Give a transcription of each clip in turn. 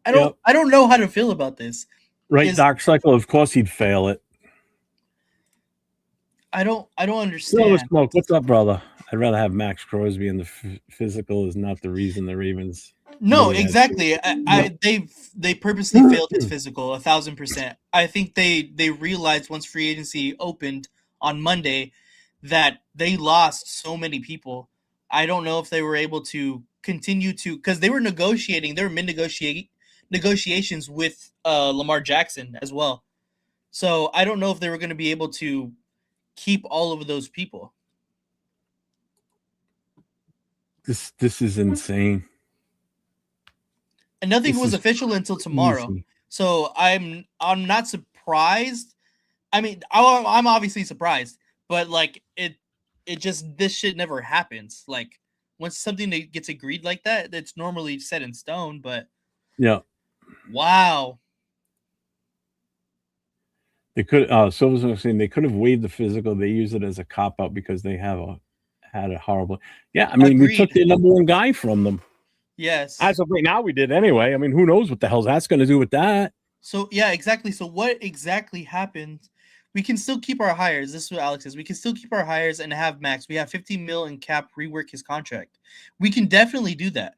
Yep. I don't know how to feel about this. Right, Is Dark Cycle. Of course, he'd fail it. I don't Silver understand. Smoke, what's up, brother? I'd rather have Max Crosby, and the physical is not the reason the Ravens No, really had. exactly. No. They purposely failed his physical 1,000%. I think they realized once free agency opened on Monday that they lost so many people. I don't know if they were able to continue to because they were negotiating. They were mid negotiations with Lamar Jackson as well. So I don't know if they were going to be able to keep all of those people. This is insane. And nothing This was is official until tomorrow. crazy. So I'm not surprised. I mean, I'm obviously surprised, but like it just this shit never happens. Like once something that gets agreed like that, it's normally set in stone. But Yeah, wow, they could. Silver was saying they could have waived the physical. They use it as a cop out because they have had a horrible. Yeah, I mean, we took agreed. their number one guy from them. Yes. As of right now, we did anyway. I mean, who knows what the hell's that's going to do with that? So yeah, exactly. So what exactly happened? We can still keep our hires. This is what Alex says. We can still keep our hires and have Max. We have 15 mil in cap. Rework his contract. We can definitely do that.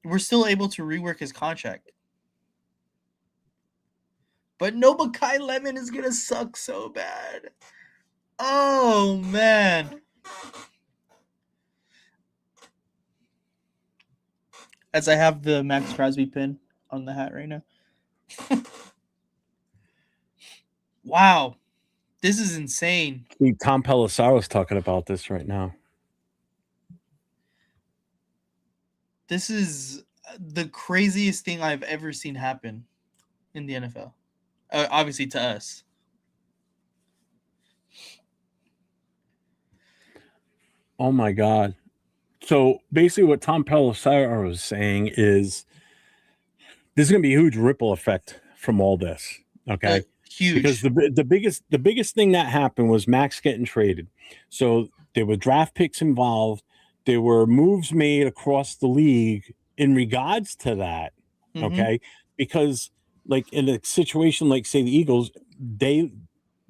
We're still able to rework his contract. But no, but Kai Lemon is gonna suck so bad. Oh man. As I have the Max Crosby pin on the hat right now. Wow. This is insane. See, Tom Pelissato's talking about this right now. This is the craziest thing I've ever seen happen in the NFL. Obviously to us. Oh my god. So basically, what Tom Pelissaro was saying is there's going to be a huge ripple effect from all this. Okay, because Huge. the biggest thing that happened was Max getting traded. So there were draft picks involved. There were moves made across the league in regards to that. Mm-hmm. Okay, because like in a situation like say the Eagles, they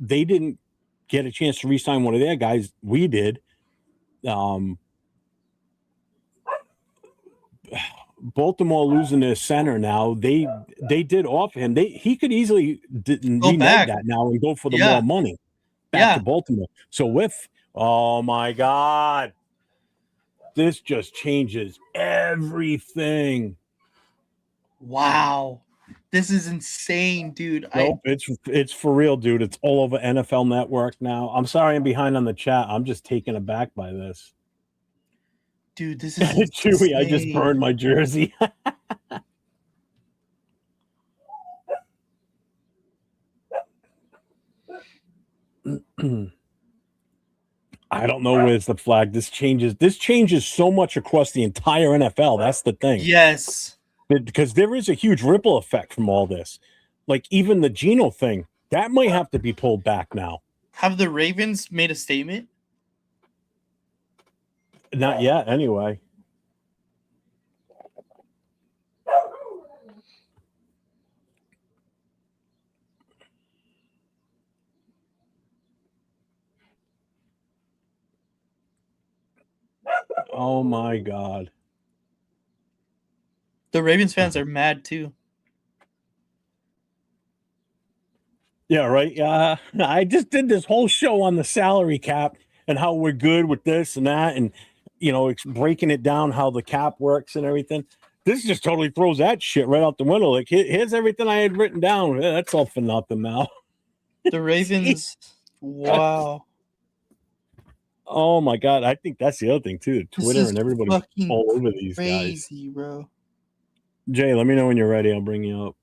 didn't get a chance to re-sign one of their guys. We did. Um, Baltimore losing their center now. They did offer him. He could easily Go renege back. that now and go for the more Yeah. money back to Yeah. Baltimore. So with oh my god, this just changes everything. Wow. This is insane, dude. Nope, it's for real, dude. It's all over NFL Network now. I'm sorry I'm behind on the chat. I'm just taken aback by this. Dude, this is Chewy, I just insane. burned my jersey. I don't know where's the flag. This changes so much across the entire NFL. That's the thing. Yes. Because there is a huge ripple effect from all this. Like even the Geno thing, that might have to be pulled back now. Have the Ravens made a statement? Not yet, anyway. Oh my god. The Ravens fans are mad too. Yeah, right. Yeah. I just did this whole show on the salary cap and how we're good with this and that and breaking it down how the cap works and everything. This just totally throws that shit right out the window. Like here's everything I had written down. That's all for nothing now. The Ravens wow. Oh my god, I think that's the other thing too. Twitter and everybody's fucking all over these crazy, guys. bro. Jay, let me know when you're ready. I'll bring you up.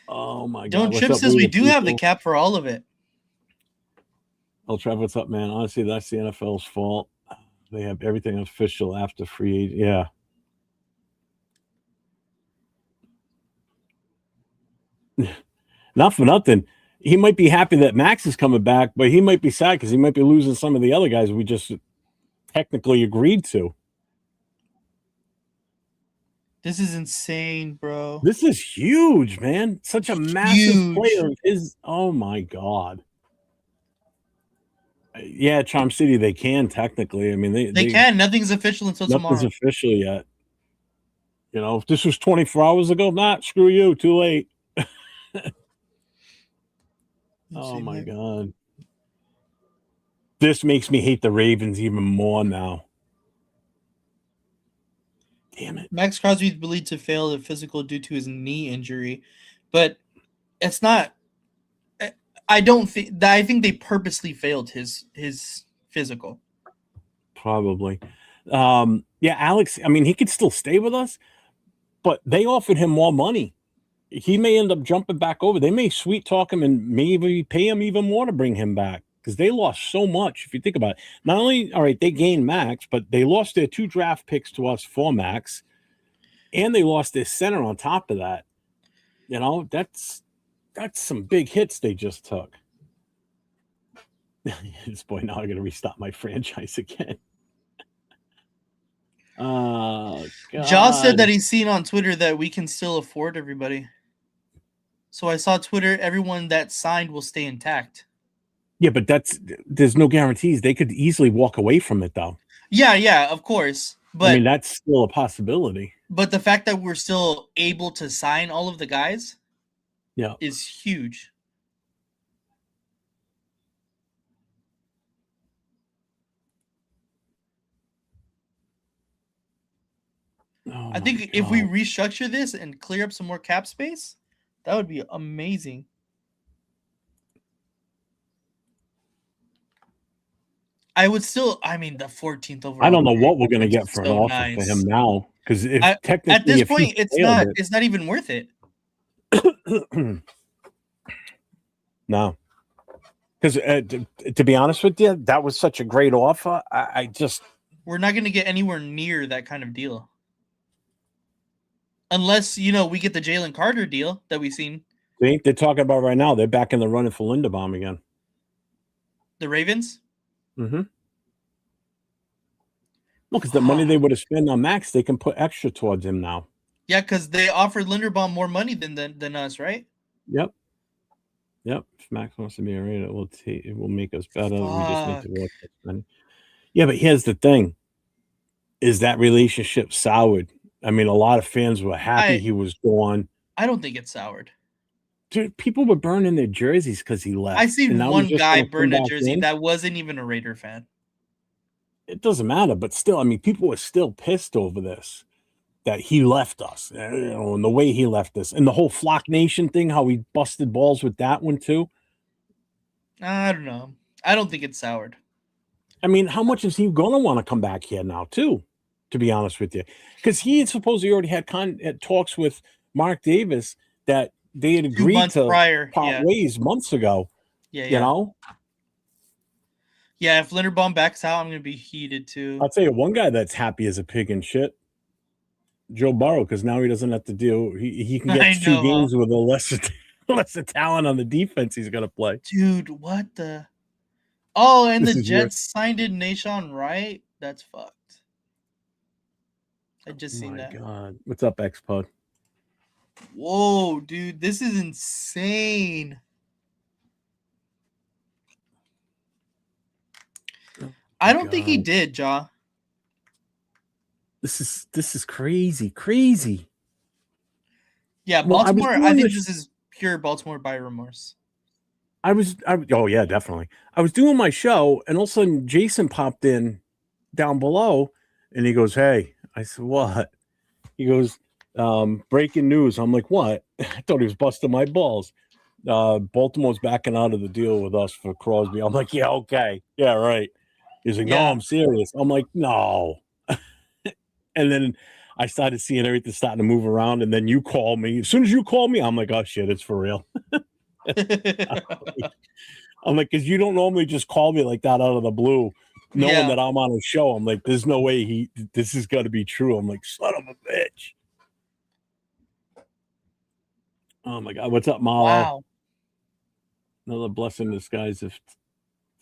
Oh my god. Don't Trip says we do have the cap for all of it. Oh, Trev, what's up, man? Honestly, that's the NFL's fault. They have everything official after free agent. Yeah. Not for nothing. He might be happy that Max is coming back, but he might be sad because he might be losing some of the other guys we just technically agreed to. This is insane, bro. This is huge, man. Such a massive Huge. player is. Oh my god. Yeah, Charm City. They can technically. I mean, They can. Nothing's official until nothing's tomorrow. official yet. You know, if this was 24 hours ago, screw you. Too late. Oh my god. This makes me hate the Ravens even more now. Damn it. Max Crosby is believed to fail the physical due to his knee injury, but it's not. I don't think. I think they purposely failed his physical. Probably. Yeah, Alex. I mean, he could still stay with us, but they offered him more money. He may end up jumping back over. They may sweet talk him and maybe pay him even more to bring him back because they lost so much. If you think about it, not only all right, they gained Maxx, but they lost their 2 draft picks to us for Maxx, and they lost their center on top of that. You know, that's some big hits they just took. This boy, now I'm gonna restart my franchise again. Oh god. Josh said that he's seen on Twitter that we can still afford everybody. So I saw Twitter, everyone that signed will stay intact. Yeah, but there's no guarantees. They could easily walk away from it though. Yeah, of course. But I mean, that's still a possibility. But the fact that we're still able to sign all of the guys, is huge. Oh I think if we restructure this and clear up some more cap space, that would be amazing. I would still. I mean, the 14th overall. I don't know what we're gonna get for an offer for him now because technically at this point, it's not even worth it. No, because to be honest with you, that was such a great offer. We're not going to get anywhere near that kind of deal, unless we get the Jalen Carter deal that we've seen. See, they're talking about right now. They're back in the running for Linderbaum again. The Ravens. Mm-hmm. Well, because the money they would have spent on Maxx, they can put extra towards him now. Yeah, because they offered Linderbaum more money than us, right? Yep. If Maxx wants to be a Raider, it will make us better. We just need to work this money. Yeah, but here's the thing: is that relationship soured? I mean, a lot of fans were happy he was gone. I don't think it's soured. Dude, people were burning their jerseys because he left. I see one guy burn a jersey that wasn't even a Raider fan. It doesn't matter, but still, I mean, people were still pissed over this, that he left us, and the way he left us, and the whole Flock Nation thing, how he busted balls with that one too. I don't know. I don't think it's soured. I mean, how much is he going to want to come back here now too, to be honest with you? Because he had supposedly already had talks with Mark Davis that they had agreed to part ways months ago. Yeah. You know? Yeah, if Linderbaum backs out, I'm going to be heated too. I'll tell you one guy that's happy as a pig and shit. Joe Burrow, because now he doesn't have to deal. He can get 2 games with a lesser talent on the defense he's going to play. Dude, what the? Oh, and the Jets signed in Nahshon Wright? That's fucked. I just seen that. Oh, my God. What's up, X-Pod? Whoa, dude. This is insane. I don't think he did, Ja. This is crazy. Yeah, Baltimore. I think this is pure Baltimore buyer remorse. Oh yeah, definitely. I was doing my show, and all of a sudden Jason popped in down below, and he goes, "Hey," I said, "What?" He goes, "Breaking news." I'm like, "What?" I thought he was busting my balls. Baltimore's backing out of the deal with us for Crosby. I'm like, "Yeah, okay, yeah, right." He's like, "No, I'm serious." I'm like, "No." And then I started seeing everything starting to move around, and then you call me. As soon as you call me, I'm like, "Oh shit, it's for real." I'm like, because you don't normally just call me like that out of the blue, knowing that I'm on a show. I'm like, there's no way this is gonna be true. I'm like, son of a bitch. Oh my God, what's up, Marlo? Wow. Another blessing in disguise if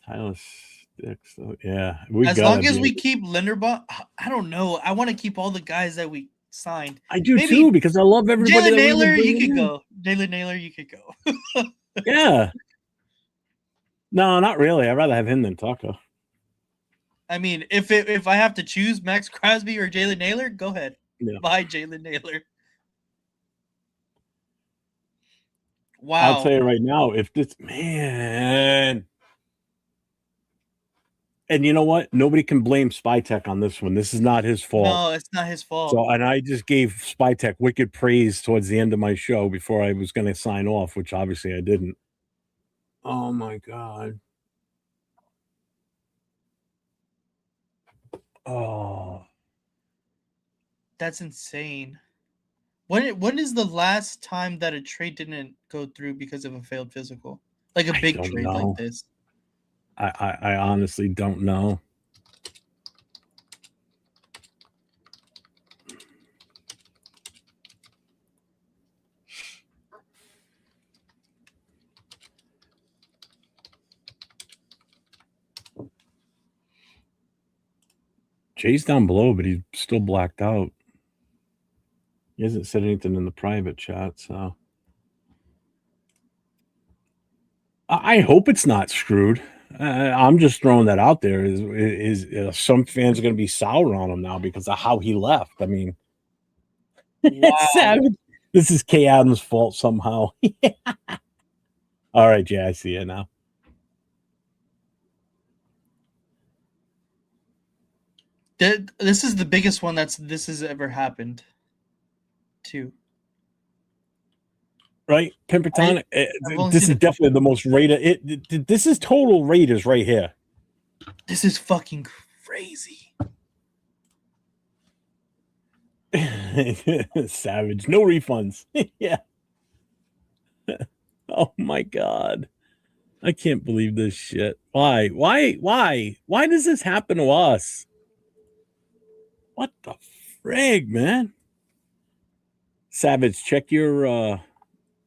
Tyler sticks. So, yeah, as long as we keep Linderbaum, I don't know. I want to keep all the guys that we signed. I do Maybe too, because I love everybody. Jalen that we've been Naylor, you bringing could in. go. Jalen Naylor, you could go. Yeah. No, not really. I'd rather have him than Tucker. I mean, if I have to choose Maxx Crosby or Jalen Naylor, go ahead. Yeah. Buy Jalen Naylor. I'll Wow. tell you right now, if this man, and you know what? Nobody can blame Spytech on this one. This is not his fault. No, it's not his fault. So, and I just gave Spytech wicked praise towards the end of my show before I was going to sign off, which obviously I didn't. Oh my god. Oh, That's insane. When is the last time that a trade didn't go through because of a failed physical? Like a I big don't trade know. like this. I honestly don't know. Jay's down below, but he's still blacked out. He hasn't said anything in the private chat, so I hope it's not screwed. I'm just throwing that out there. Is some fans are going to be sour on him now because of how he left? I mean, it's savage. This is K Adams' fault somehow. All right, Jay, I see it now. This is the biggest one this has ever happened. Too. Right, Pimperton. only This is seen it. definitely the most rated. This is total Raiders right here. This is fucking crazy. Savage. No refunds. Yeah. Oh my god. I can't believe this shit. Why? Why does this happen to us? What the frig, man? Savage, check your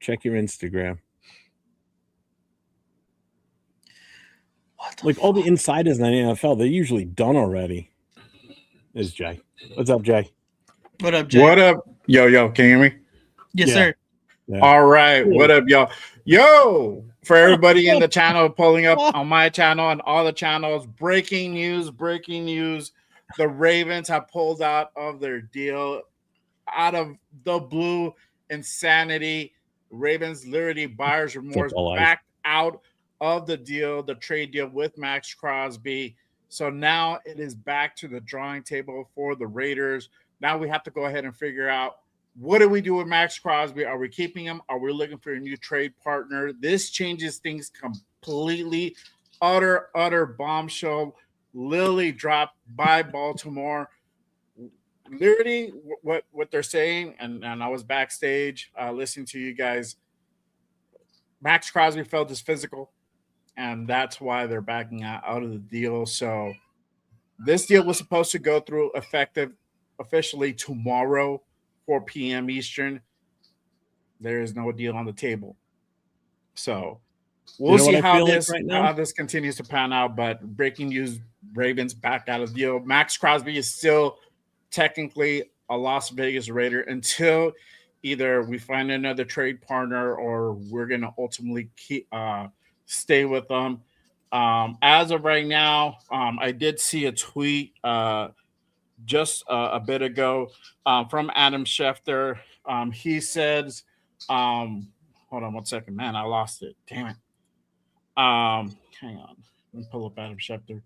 Instagram. What Like all the insiders in the NFL, they're usually done already. Is Jay. What's up, Jay? What up, Jay? What up? Yo, can you hear me? Yes, Yeah. sir. Yeah. All right. What up, y'all? Yo, for everybody in the channel pulling up on my channel and all the channels, breaking news. The Ravens have pulled out of their deal out of the blue insanity. Ravens literally buyer's remorse backed out of the deal, the trade deal with Maxx Crosby. So now it is back to the drawing table for the Raiders. Now we have to go ahead and figure out, what do we do with Maxx Crosby? Are we keeping him? Are we looking for a new trade partner? This changes things completely. Utter bombshell. Literally dropped by Baltimore. Literally what they're saying, and I was backstage listening to you guys. Maxx Crosby felt his physical, and that's why they're backing out of the deal. So this deal was supposed to go through effective officially tomorrow, 4 p.m. Eastern. There is no deal on the table. So we'll see how this continues to pan out. But breaking news, Ravens back out of the deal. Maxx Crosby is still technically a Las Vegas Raider until either we find another trade partner or we're going to ultimately stay with them. As of right now, I did see a tweet just a bit ago from Adam Schefter. He says, hold on one second, man, I lost it. Damn it. Hang on. Let me pull up Adam Schefter.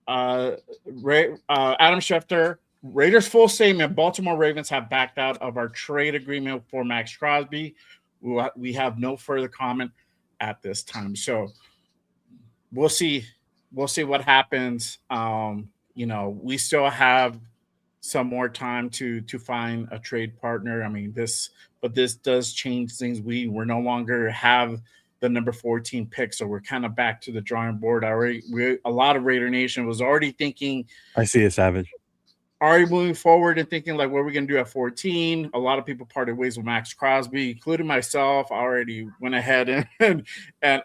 Adam Schefter, Raiders full statement. Baltimore Ravens have backed out of our trade agreement for Maxx Crosby. We have no further comment at this time. So we'll see what happens. We still have some more time to find a trade partner. I mean, this does change things. We're no longer have the number 14 pick, so we're kind of back to the drawing board. A lot of Raider Nation was already thinking. I see a Savage. Already moving forward and thinking like, what are we going to do at 14? A lot of people parted ways with Maxx Crosby, including myself. I already went ahead and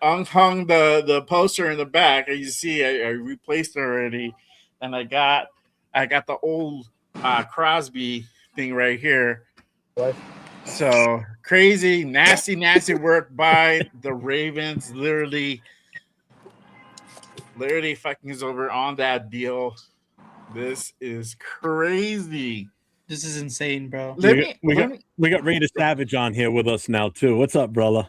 unhung the poster in the back. As you see, I replaced it already, and I got the old Crosby thing right here. Right. So crazy, nasty work by the Ravens. Literally fucking is over on that deal. This is crazy. This is insane, bro. We got Raider Savage on here with us now too. What's up, brother?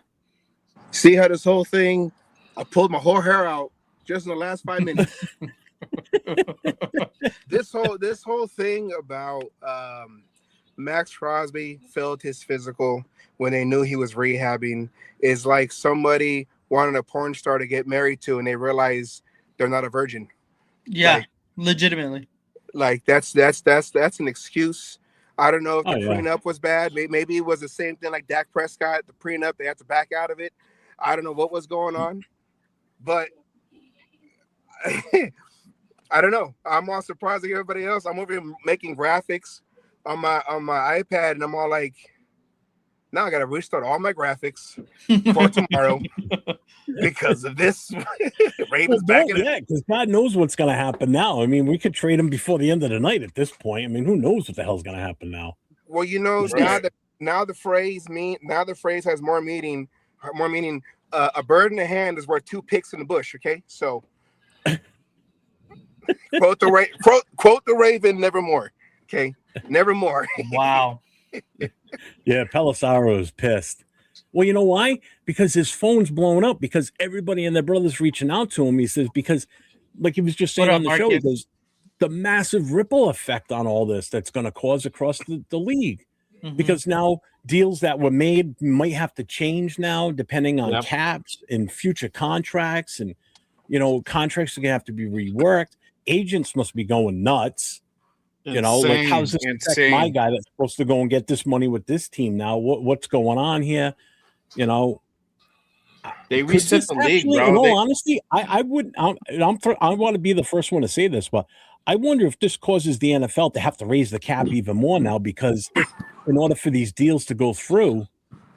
See how this whole thing? I pulled my whole hair out just in the last 5 minutes. this whole thing about Maxx Crosby failed his physical when they knew he was rehabbing is like somebody wanting a porn star to get married to and they realize they're not a virgin. Yeah, legitimately. Like that's an excuse. I don't know if the prenup was bad. Maybe it was the same thing like Dak Prescott. The prenup, they had to back out of it. I don't know what was going on, but I don't know. I'm all surprised like everybody else. I'm over here making graphics on my iPad, and I'm all like, now I gotta restart all my graphics for tomorrow because of this. Ravens back in it. Because God knows what's gonna happen now. I mean, we could trade him before the end of the night at this point. I mean, who knows what the hell's gonna happen now? Well, you know, now the phrase has more meaning. A bird in the hand is worth 2 picks in the bush. Okay, so quote the Raven, nevermore. Okay, nevermore. Wow. Yeah, Pelissaro is pissed. Well, you know why? Because his phone's blown up. Because everybody and their brother's reaching out to him. He says because, like he was just saying on the show, he goes, the massive ripple effect on all this that's going to cause across the league. Mm-hmm. Because now deals that were made might have to change now, depending on caps and future contracts, and contracts are going to have to be reworked. Agents must be going nuts. Like how's this affect my guy that's supposed to go and get this money with this team now? What's going on here? They reset the league, bro. In all honesty, I want to be the first one to say this, but I wonder if this causes the NFL to have to raise the cap even more now, because in order for these deals to go through,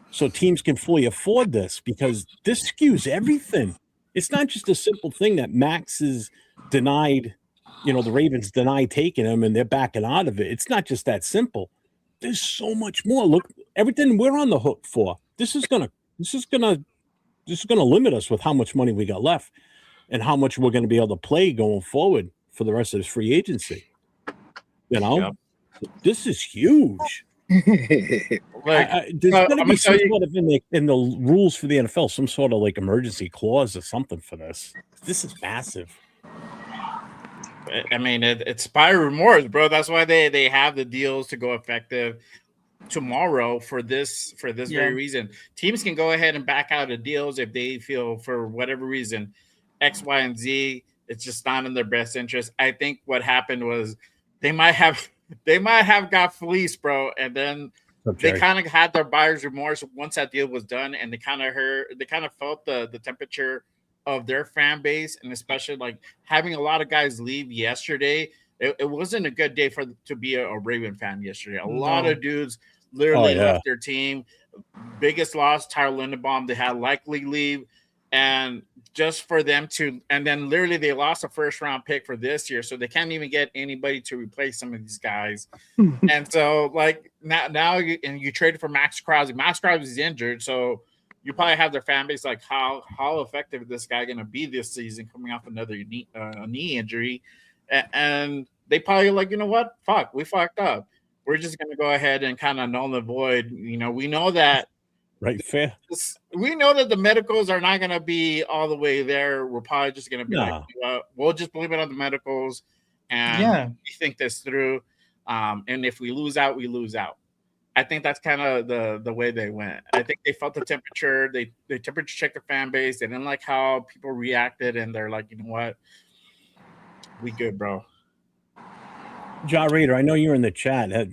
so teams can fully afford this, because this skews everything. It's not just a simple thing that Maxx is denied. The Ravens denied taking him and they're backing out of it. It's not just that simple. There's so much more. Look, everything we're on the hook for. This is gonna limit us with how much money we got left and how much we're gonna be able to play going forward for the rest of this free agency. This is huge. There's gonna be some sort of in the rules for the NFL, some sort of like emergency clause or something for this. This is massive. I mean, it's buyer remorse, bro. That's why they have the deals to go effective tomorrow for this very reason. Teams can go ahead and back out of deals if they feel for whatever reason X, Y, and Z. It's just not in their best interest. I think what happened was they might have got fleeced, bro, and then they kind of had their buyer's remorse once that deal was done, and they kind of felt the temperature of their fan base, and especially like having a lot of guys leave yesterday. It wasn't a good day to be a Raven fan yesterday. A lot of dudes literally left their team. Biggest loss, Tyler Linderbaum, they had likely leave, and just for them to, and then literally they lost a first round pick for this year, so they can't even get anybody to replace some of these guys. And so like now you traded for Maxx Crosby. Maxx Crosby is injured, so you probably have their fan base like, how effective is this guy going to be this season coming off another knee injury? And they probably like, you know what? Fuck, we fucked up. We're just going to go ahead and kind of null and void. We know that. Right, fair. We know that the medicals are not going to be all the way there. We're probably just going to be like, we'll just blame it on the medicals and we think this through. And if we lose out, we lose out. I think that's kind of the way they went. I think they felt the temperature. They temperature checked their fan base. They didn't like how people reacted, and they're like, you know what? We good, bro. Ja Raider, I know you're in the chat. I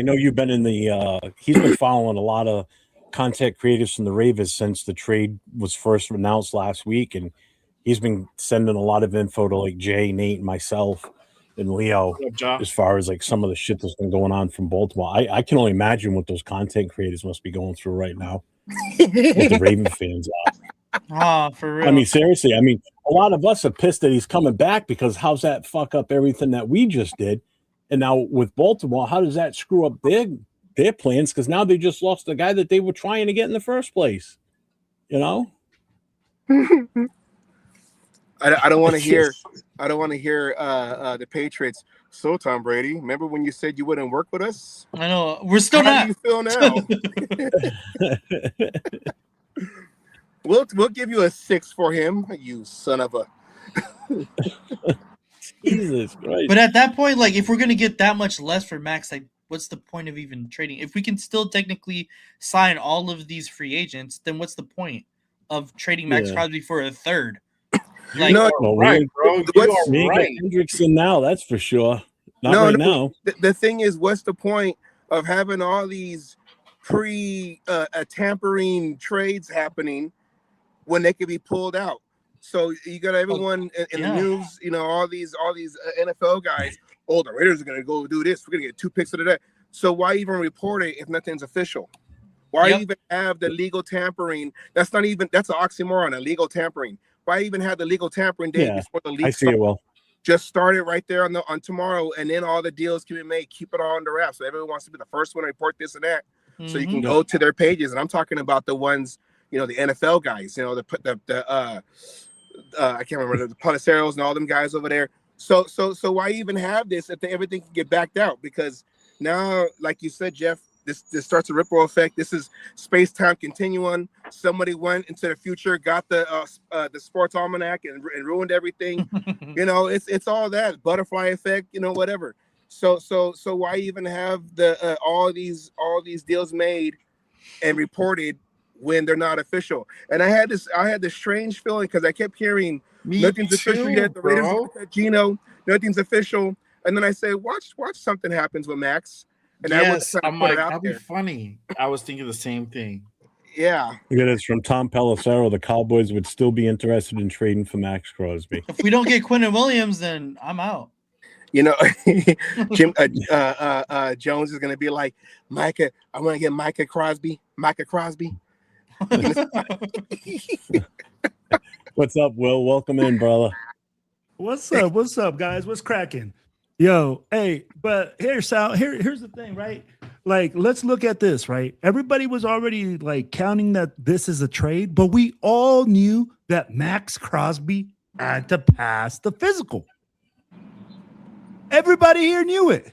know you've been in the. He's been following a lot of content creators from the Ravens since the trade was first announced last week, and he's been sending a lot of info to like Jay, Nate, and myself. And Leo, as far as like some of the shit that's been going on from Baltimore, I can only imagine what those content creators must be going through right now. What the Raven fans are. For real. I mean, seriously. I mean, a lot of us are pissed that he's coming back because how's that fuck up everything that we just did? And now with Baltimore, how does that screw up their plans? Because now they just lost the guy that they were trying to get in the first place. You know? I don't want to It's hear. just- I don't want to hear the Patriots. So Tom Brady, remember when you said you wouldn't work with us? I know we're still How not. do you feel now? We'll give you a 6 for him. You son of a. Jesus Christ. But at that point, like, if we're gonna get that much less for Max, like, what's the point of even trading? If we can still technically sign all of these free agents, then what's the point of trading Max Yeah. Crosby for a third? You Like, are Well, right, we- bro. You what's- are We ain't right. got Hendrickson now, that's for sure. Not No, right no. now. The thing is, what's the point of having all these tampering trades happening when they could be pulled out? So you got everyone in yeah. the news, all these NFL guys. Oh, the Raiders are gonna go do this. We're gonna get 2 picks of that. So why even report it if nothing's official? Why Yep. even have the legal tampering? That's an oxymoron. Illegal tampering. Why even have the legal tampering day Yeah, before the I league see it well. Just start it right there on tomorrow, and then all the deals can be made. Keep it all under wraps. So everyone wants to be the first one to report this and that, so you can Mhm. go to their pages. And I'm talking about the ones, the NFL guys. I can't remember the Policeros and all them guys over there. So why even have this if everything can get backed out? Because now, like you said, Jeff, this starts a ripple effect. This is space-time continuum. Somebody went into the future, got the sports almanac and ruined everything. It's all that butterfly effect, whatever. So why even have the all these deals made and reported when they're not official? And I had this strange feeling because I kept hearing nothing's official yet. The Raiders got Gino, nothing's official. And then I said, watch something happens with Max. And Yes, I I'm would put like, it out that'd be there. funny. I was thinking the same thing. Yeah. Look at this from Tom Pelissero. The Cowboys would still be interested in trading for Max Crosby. If we don't get Quentin Williams, then I'm out. Jim Jones is gonna be like, Micah, I want to get Micah Crosby. What's up, Will? Welcome in, brother. What's up? What's up, guys? What's cracking? Yo, hey, but here's the thing, right? Like, let's look at this, right? Everybody was already like counting that this is a trade, but we all knew that Max Crosby had to pass the physical. Everybody here knew it.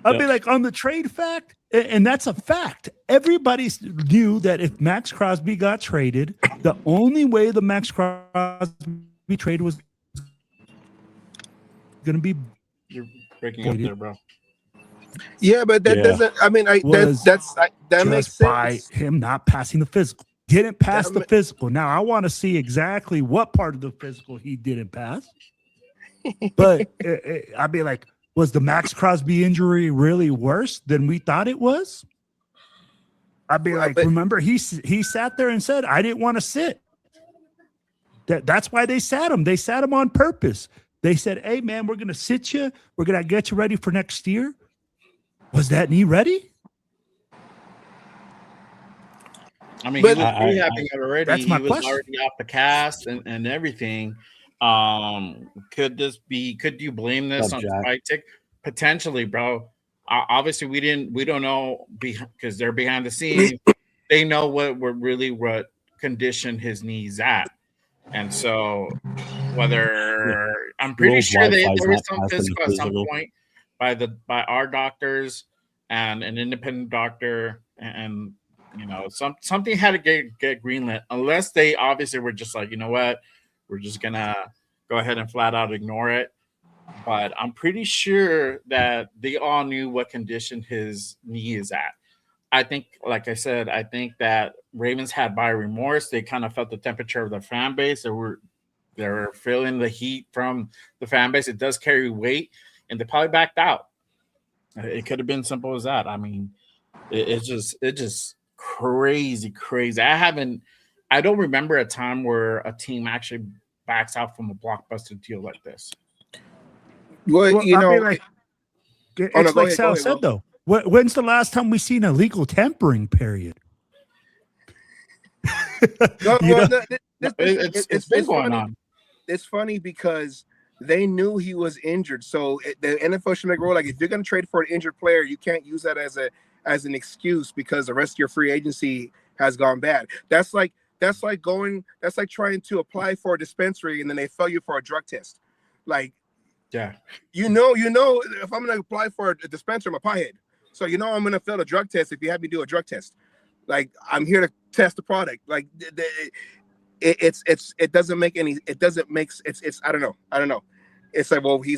I'd be like, on the trade fact, and that's a fact. Everybody knew that if Max Crosby got traded, the only way the Max Crosby trade was going to be You're breaking up there, bro. Yeah, but that Yeah. doesn't. I mean, that makes just by sense. him not passing the physical. Didn't pass That the ma- physical. Now I want to see exactly what part of the physical he didn't pass. But I'd be like, was the Max Crosby injury really worse than we thought it was? I'd be Well, like, but- remember he sat there and said, I didn't want to sit. That's why they sat him. They sat him on purpose. They said, hey, man, we're going to sit you. We're going to get you ready for next year. Was that knee ready? I mean, But- he was rehabbing it already. That's my he was question. already off the cast and everything. Could you blame this Up, on Jack. Spike Tick? Potentially, bro. Obviously, we don't know because they're behind the scenes. They know what condition his knee's at, and so whether I'm pretty World sure there Wi-Fi's was not some passing the physical at some physical. point by our doctors and an independent doctor, and something had to get greenlit, unless they obviously were just like, you know what, we're just gonna go ahead and flat out ignore it. But I'm pretty sure that they all knew what condition his knee is at. I think, like I said, I think that Ravens had buyer remorse. They kind of felt the temperature of the fan base. They were feeling the heat from the fan base. It does carry weight, and they probably backed out. It could have been simple as that. I mean, it's just crazy. I don't remember a time where a team actually backs out from a blockbuster deal like this. Well, Well, I'd be like, no, it's go like ahead, Sal go ahead, said, though. When's the last time we seen a legal tampering period? No, You know? It's been going funny. on. It's funny because they knew he was injured. So the NFL should make a rule like if you're going to trade for an injured player, you can't use that as an excuse because the rest of your free agency has gone bad. That's like trying to apply for a dispensary and then they fail you for a drug test. Like, Yeah. you know, if I'm going to apply for a dispensary, I'm a pothead. So I'm going to fail a drug test if you have me do a drug test. Like, I'm here to test the product. Like, it doesn't make any. It doesn't make. It's. I don't know. It's like, well, he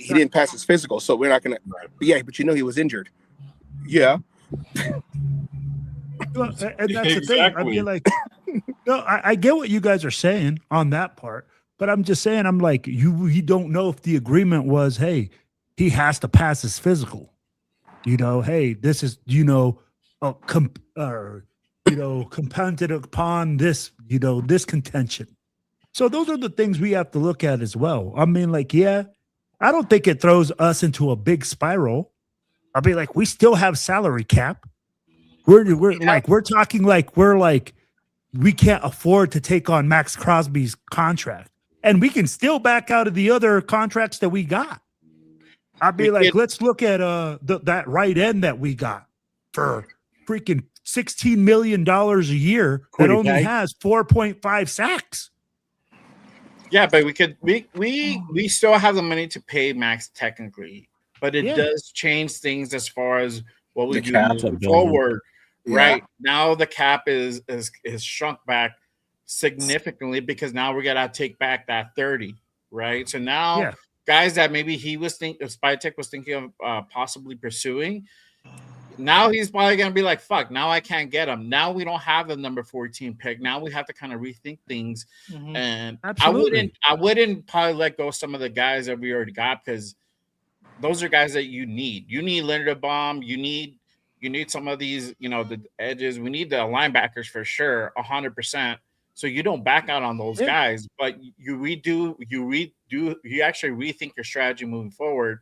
didn't pass his physical, so we're not gonna. Yeah, but he was injured. Yeah. Well, and that's the thing. I Exactly. feel like, no, I get what you guys are saying on that part, but I'm just saying, I'm like, you don't know if the agreement was, hey, he has to pass his physical. Hey, this is, compounded upon this, this contention. So those are the things we have to look at as well. I mean, like, yeah, I don't think it throws us into a big spiral. I'll be like, we still have salary cap. We're talking like we can't afford to take on Maxx Crosby's contract, and we can still back out of the other contracts that we got. I'd be like, let's look at that right end that we got for freaking $16 million a year that only has 4.5 sacks. Yeah, but we still have the money to pay Maxx technically, but it does change things as far as what we do moving forward. Yeah. Right now, the cap is shrunk back significantly because now we're gonna take back that 30. Right, so now guys that maybe Spytech was thinking of possibly pursuing. Now he's probably gonna be like, "Fuck!" Now I can't get him. Now we don't have the number 14 pick. Now we have to kind of rethink things. Mm-hmm. And absolutely. I wouldn't probably let go of some of the guys that we already got because those are guys that you need. You need Linderbaum. You need some of these, the edges. We need the linebackers for sure, 100%. So you don't back out on those guys, but you actually rethink your strategy moving forward.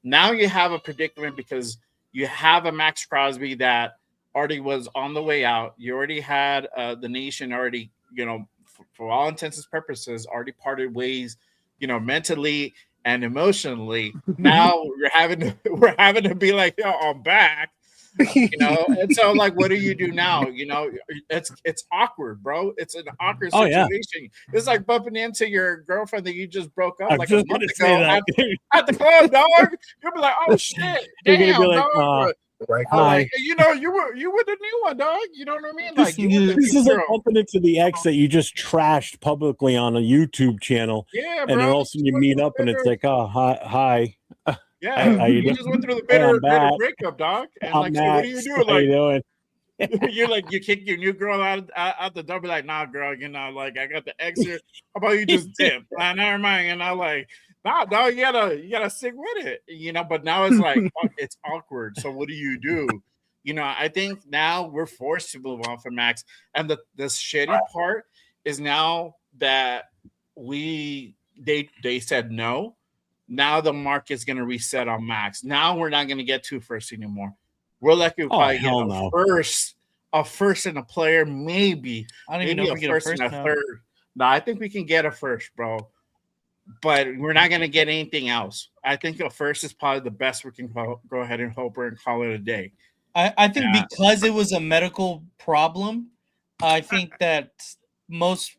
Now you have a predicament because you have a Maxx Crosby that already was on the way out. You already had the nation already, for all intents and purposes, already parted ways, mentally and emotionally. Now we're having to be like, I'm back. And so like, what do you do now? It's awkward, bro. It's an awkward situation. It's like bumping into your girlfriend that you just broke up like a month ago at the club, dog. You'll be like, oh shit, damn, dog. Like, you were the new one, dog. You know what I mean? Like, this is like bumping into the ex that you just trashed publicly on a YouTube channel. Yeah, and then all of a sudden you meet up and it's like, oh, hi. Yeah, you just went through the bitter breakup, dog. And like, so what are you doing? Like, you're like, you kick your new girl out the door, be like, nah, girl, like I got the ex here. How about you just dip? Never mind. And I'm like, nah, dog, you gotta stick with it, But now it's like, fuck, it's awkward. So what do you do? I think now we're forced to move on from Maxx. And the shitty part is now that they said no. Now the market's going to reset on Maxx. Now we're not going to get 2 firsts anymore. We're lucky to probably get a first and a player, maybe. I don't even know if we get a first and a third. No, I think we can get a first, bro. But we're not going to get anything else. I think a first is probably the best we can go ahead and hope and call it a day. I think because it was a medical problem, I think that most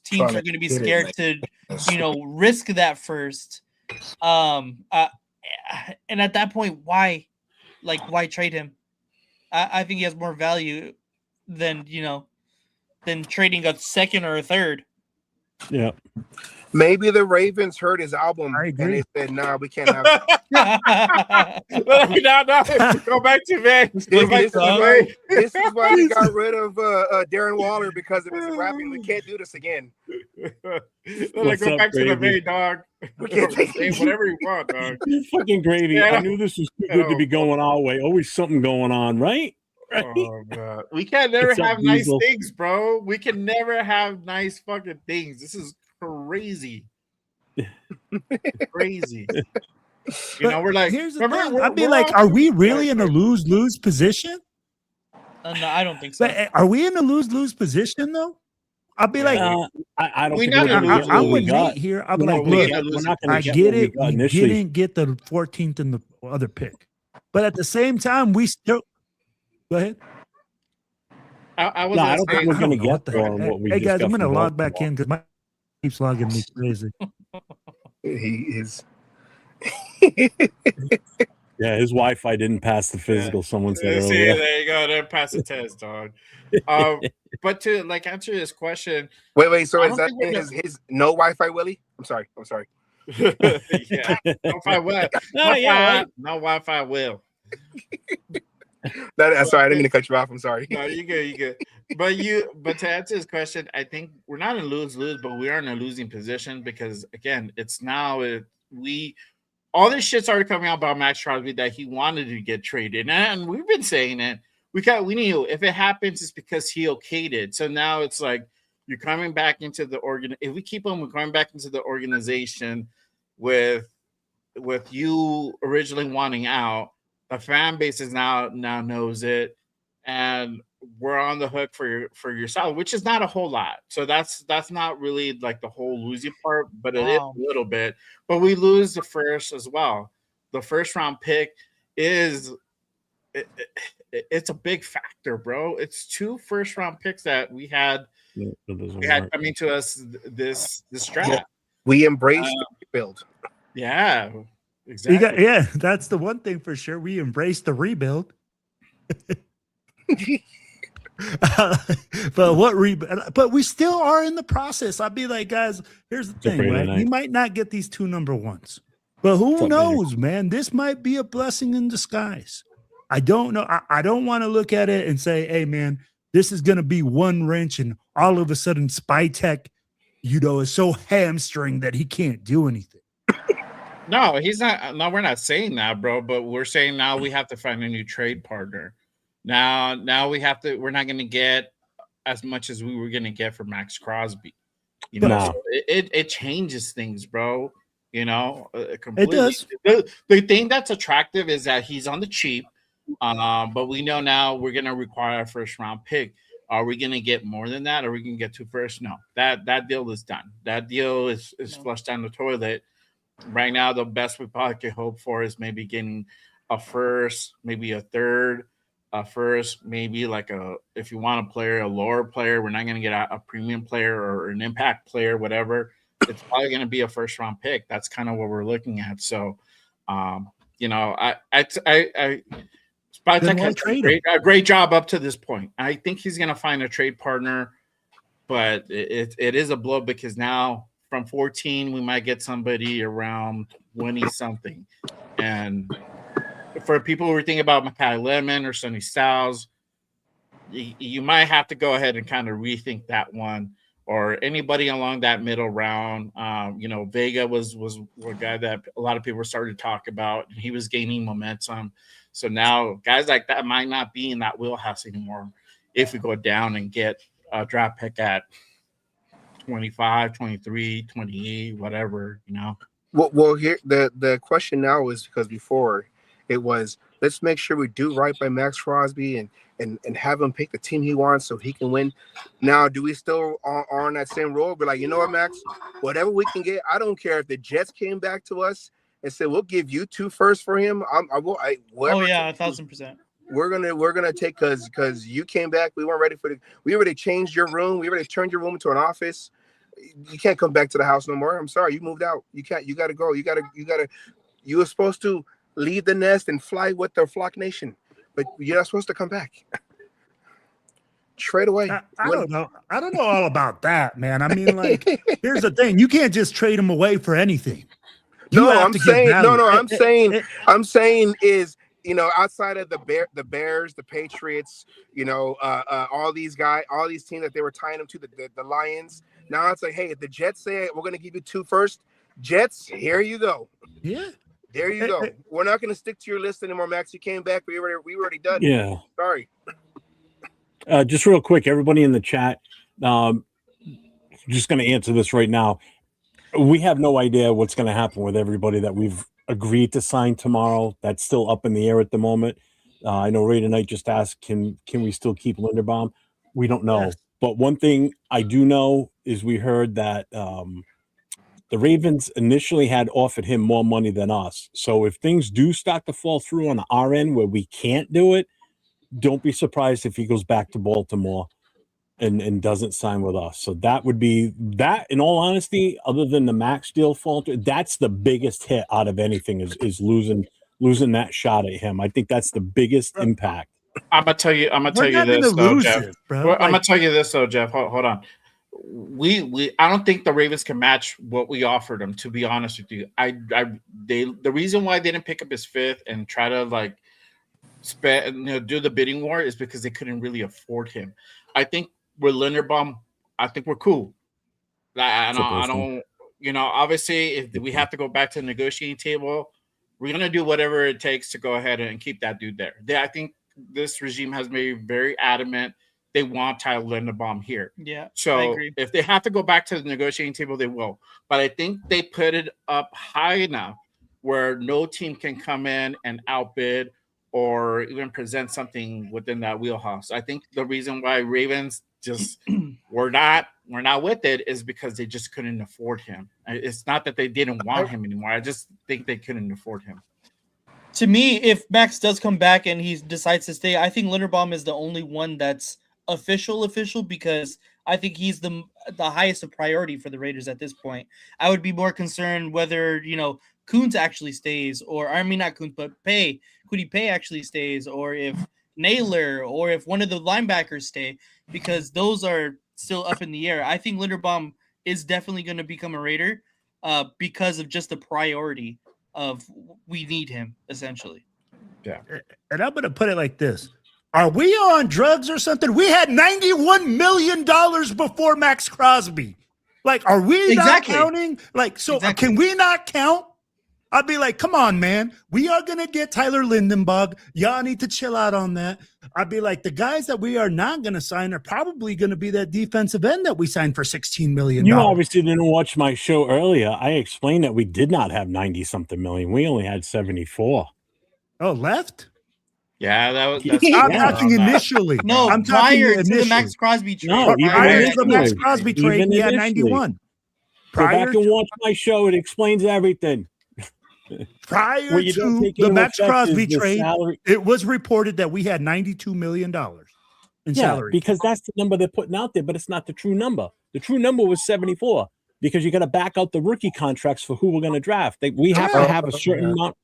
teams are going to be scared to, risk that first. And at that point, why trade him? I think he has more value than trading a second or a third. Yeah. Maybe the Ravens heard his album and they said, "Nah, we can't have it." No, go back to Vegas. This is why we got rid of Darren Waller because of his rapping. We can't do this again. Go back to the Bay, dog. We can't say whatever you want, dog. You're fucking Gravy. I knew this was too good to be going our way. Always something going on, right? Oh god, we can never have nice things, bro. We can never have nice fucking things. This is crazy. Crazy. We're like, here's the thing. I'd be like, are we really in a lose-lose position? No, I don't think so. But are we in a lose-lose position though? I'll be like, I don't We think not we're gonna gonna lose get I'm what we with got. Nate here. I'll be No, like, we look, ain't we're losing. not gonna I get get what we it. got We initially. didn't get the 14th and the other pick, but at the same time, we still go ahead. I was No, I gonna don't say, think we're I gonna don't know what get the for him heck. what we Hey just guys, got I'm gonna from log back Baltimore. in because my keeps logging me crazy. He is. Yeah, his Wi-Fi didn't pass the physical. Someone said see, earlier. there you go. There, pass the test, dog. But to like answer this question, Wait. So I is don't that think we're his no Wi-Fi, Willie? I'm sorry. yeah, no Wi-Fi will, no Wi-Fi will. Sorry, I didn't mean to cut you off. I'm sorry. No, you good. But to answer his question, I think we're not in lose, but we are in a losing position because again, it's now all this shit started coming out about Maxx Crosby that he wanted to get traded, and we've been saying it. We knew if it happens, it's because he okayed it. So now it's like you're coming back into the organ. If we keep on, we're going back into the organization with you originally wanting out. The fan base is now knows it, and we're on the hook for your salary, which is not a whole lot. So that's not really like the whole losing part, but it is a little bit. But we lose the first as well. The first round pick is it's a big factor, bro. It's 2 first round picks that we had coming to us this draft. We embraced the rebuild. Yeah, exactly. Yeah, that's the one thing for sure. We embraced the rebuild. But we still are in the process. I'd be like, guys, here's the thing, right? We might not get these 2 number 1s, but who knows, man? This might be a blessing in disguise. I don't know. I don't want to look at it and say, hey, man, this is going to be one wrench and all of a sudden Spytek, is so hamstring that he can't do anything. No, he's not. No, we're not saying that, bro. But we're saying now we have to find a new trade partner. Now we have to. We're not going to get as much as we were going to get for Maxx Crosby. So it changes things, bro. Completely. It does. The thing that's attractive is that he's on the cheap. But we know now we're going to require a first round pick. Are we going to get more than that? Or are we going to get 2 firsts? No, that deal is done. That deal is flushed down the toilet. Right now, the best we probably could hope for is maybe getting a first, maybe a third, a first, maybe like if you want a lower player, we're not going to get a premium player or an impact player, whatever. It's probably going to be a first round pick. That's kind of what we're looking at. So, Spytek has done a great job up to this point. I think he's going to find a trade partner, but it is a blow because now from 14, we might get somebody around 20 something. And for people who are thinking about Makai Lemon or Sonny Styles, you might have to go ahead and kind of rethink that one, or anybody along that middle round. Vega was a guy that a lot of people started to talk about, and he was gaining momentum. So now guys like that might not be in that wheelhouse anymore if we go down and get a draft pick at 25, 23, 28, whatever, Well, here the question now is because before it was let's make sure we do right by Maxx Crosby and have him pick the team he wants so he can win. Now, do we still are on that same road? But you know what, Max? Whatever we can get, I don't care if the Jets came back to us and said we'll give you 2 firsts for him. I will. 1,000%. We're gonna take because you came back. We weren't ready we already changed your room. We already turned your room into an office. You can't come back to the house no more. I'm sorry, you moved out. You can't. You gotta go. You were supposed to leave the nest and fly with the flock nation, but you're not supposed to come back. Trade away. I don't know. I don't know all about that, man. I mean, here's the thing: you can't just trade them away for anything. I'm saying is. Outside of the Bears, the Patriots, all these guys, all these teams that they were tying them to, the Lions. Now it's like, hey, if the Jets say we're going to give you 2 firsts, Jets, here you go. Yeah, there you go. We're not going to stick to your list anymore, Max. You came back, we were already done. Yeah. Sorry. Just real quick, everybody in the chat, just going to answer this right now. We have no idea what's going to happen with everybody that we've agreed to sign tomorrow. That's still up in the air at the moment. I know Ray tonight just asked, can we still keep Linderbaum? We don't know. Yes. But one thing I do know is we heard that the Ravens initially had offered him more money than us. So if things do start to fall through on our end where we can't do it, don't be surprised if he goes back to Baltimore and doesn't sign with us. So that would be that. In all honesty, other than the Maxx deal falter, that's the biggest hit out of anything is losing that shot at him. I think that's the biggest impact. I'm gonna tell you. I'm gonna We're tell you not gonna this, though, lose Jeff. it, bro. Well, I'm gonna Like, tell you this, though, Jeff. Hold on. I don't think the Ravens can match what we offered them. To be honest with you, the reason why they didn't pick up his fifth and try to like do the bidding war is because they couldn't really afford him. I think with Linderbaum, I think we're cool. I don't. Obviously, if we have to go back to the negotiating table, we're gonna do whatever it takes to go ahead and keep that dude there. I think this regime has made very adamant they want Tyler Linderbaum here. Yeah, I So agree. if they have to go back to the negotiating table, they will. But I think they put it up high enough where no team can come in and outbid or even present something within that wheelhouse. I think the reason why Ravens just we're not with it is because they just couldn't afford him. It's not that they didn't want him anymore. I just think they couldn't afford him. To me, if Maxx does come back and he decides to stay, I think Linderbaum is the only one that's official because I think he's the highest of priority for the Raiders at this point. I would be more concerned whether Kuntz actually stays, or I mean not Kuntz, but Kwity Paye actually stays, or if Naylor or if one of the linebackers stay, because those are still up in the air. I think Linderbaum is definitely going to become a Raider because of just the priority of we need him essentially. Yeah. and I'm gonna put it like this. Are we on drugs or something? We had $91 million before Maxx Crosby. Like, are we Exactly. not counting? Like, so Exactly. can we not count? I'd be like, come on, man. We are going to get Tyler Lindenberg. Y'all need to chill out on that. I'd be like, the guys that we are not going to sign are probably going to be that defensive end that we signed for $16 million. You obviously didn't watch my show earlier. I explained that we did not have 90-something million. We only had 74. Oh, left? Yeah, that's I'm Yeah. talking initially. No, I'm talking prior to the initially. Max Crosby trade. No, even Prior to the initially. Maxx Crosby trade, Even we had initially. 91. Go Prior back and watch my show. It explains everything. Prior What you don't to take the into Maxx effect Crosby is the trade, salary. it was reported that we had $92 million in Yeah, salary. because that's the number they're putting out there, but it's not the true number. The true number was 74 because you got to back out the rookie contracts for who we're going to draft. We have to have a certain amount.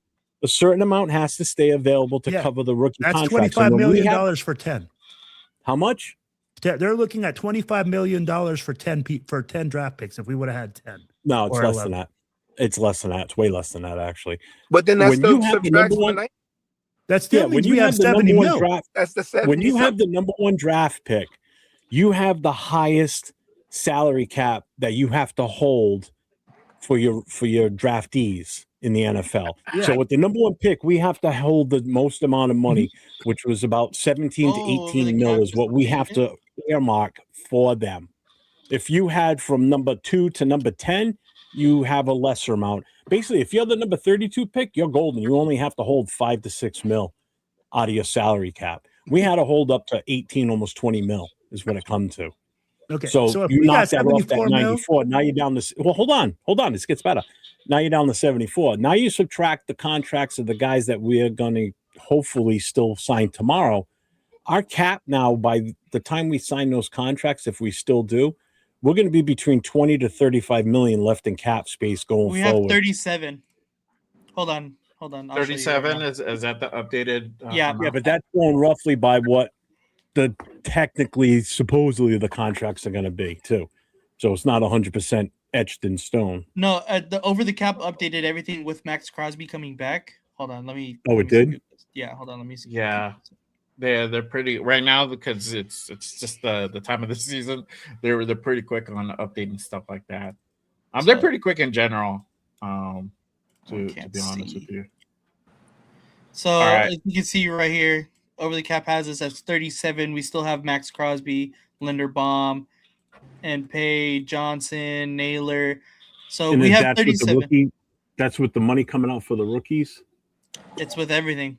A certain amount has to stay available to cover the rookie That's contracts. $25 million for 10. How much? They're looking at $25 million for 10 draft picks if we would have had 10. No, it's Or less 11. than that. It's less than that. It's way less than that, actually. But then that's When still you have the subtracts number from the one, That still when means you we have have the 70 number one mil. draft, That's the 70. when you have the number one draft pick, you have the highest salary cap that you have to hold for your draftees in the NFL. Yeah. So with the number one pick, we have to hold the most amount of money, which was about 17 to Oh, 18 the mil cap is is what we have to earmark for them. If you had from number 2 to number 10, you have a lesser amount. Basically, if you're the number 32 pick, you're golden. You only have to hold 5 to 6 mil out of your salary cap. We had to hold up to 18, almost 20 mil is what it comes to. Okay. So if you we got knocked that off that 74 mil, 94. Now you're down to, well, hold on. This gets better. Now you're down to 74. Now you subtract the contracts of the guys that we're going to hopefully still sign tomorrow. Our cap now, by the time we sign those contracts, if we still do, we're going to be between 20 to 35 million left in cap space going We forward. have 37. Hold on. I'll show you right 37 now. is that the updated? Yeah. amount? Yeah, but that's going roughly by what the supposedly the contracts are going to be too. So it's not 100% etched in stone. No, the over the cap updated everything with Max Crosby coming back. Hold on, let me. Oh, let it me did? scoop this. Yeah, hold on, let me see. Yeah. They're pretty right now because it's just the time of the season. They're pretty quick on updating stuff like that. They're pretty quick in general. To be honest with you. So right. as you can see right here, over the cap has us as 37. We still have Max Crosby, Linderbaum, and Paye, Johnson, Naylor. So And we then have that's with the 37. rookie. That's with the money coming out for the rookies. It's with everything.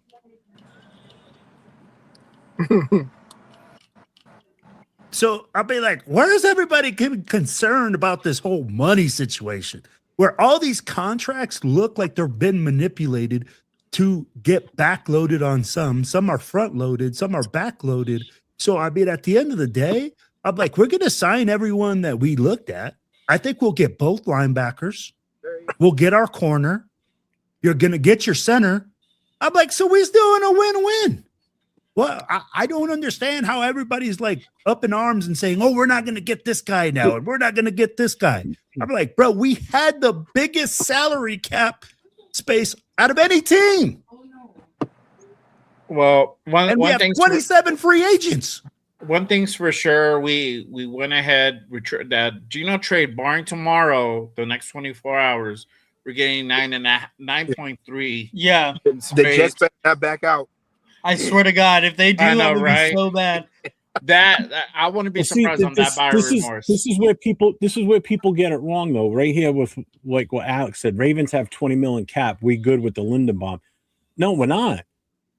So I'll be like, where's everybody concerned about this whole money situation where all these contracts look like they're been manipulated to get backloaded on some? Some are front loaded, some are backloaded. So I mean, at the end of the day, I'm like, we're going to sign everyone that we looked at. I think we'll get both linebackers. We'll get our corner. You're going to get your center. I'm like, so we're doing a win-win. Well, I don't understand how everybody's like up in arms and saying, oh, we're not going to get this guy now, and we're not going to get this guy. I'm like, bro, we had the biggest salary cap space out of any team. Well, And one we have thing's 27 free agents. one thing's for sure. We went ahead. Trade barring tomorrow, the next 24 hours, we're getting 9.3. Yeah, The Jets better not back out. I swear to God, if they do, I know, it would right? be so bad. That I wouldn't be surprised on that buyer remorse. This is where people get it wrong though. Right here with like what Alex said, Ravens have 20 million cap. We good with the Lindenbaum. No, we're not.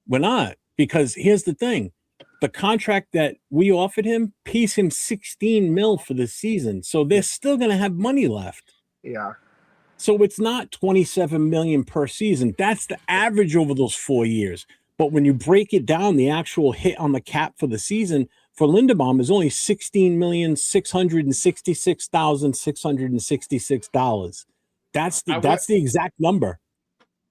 We're not, because here's the thing. The contract that we offered him pays him 16 mil for the season. So they're still going to have money left. Yeah. So it's not 27 million per season. That's the average over those 4 years. But when you break it down, the actual hit on the cap for the season for Lindenbaum is only $16,666,666. That's the exact number.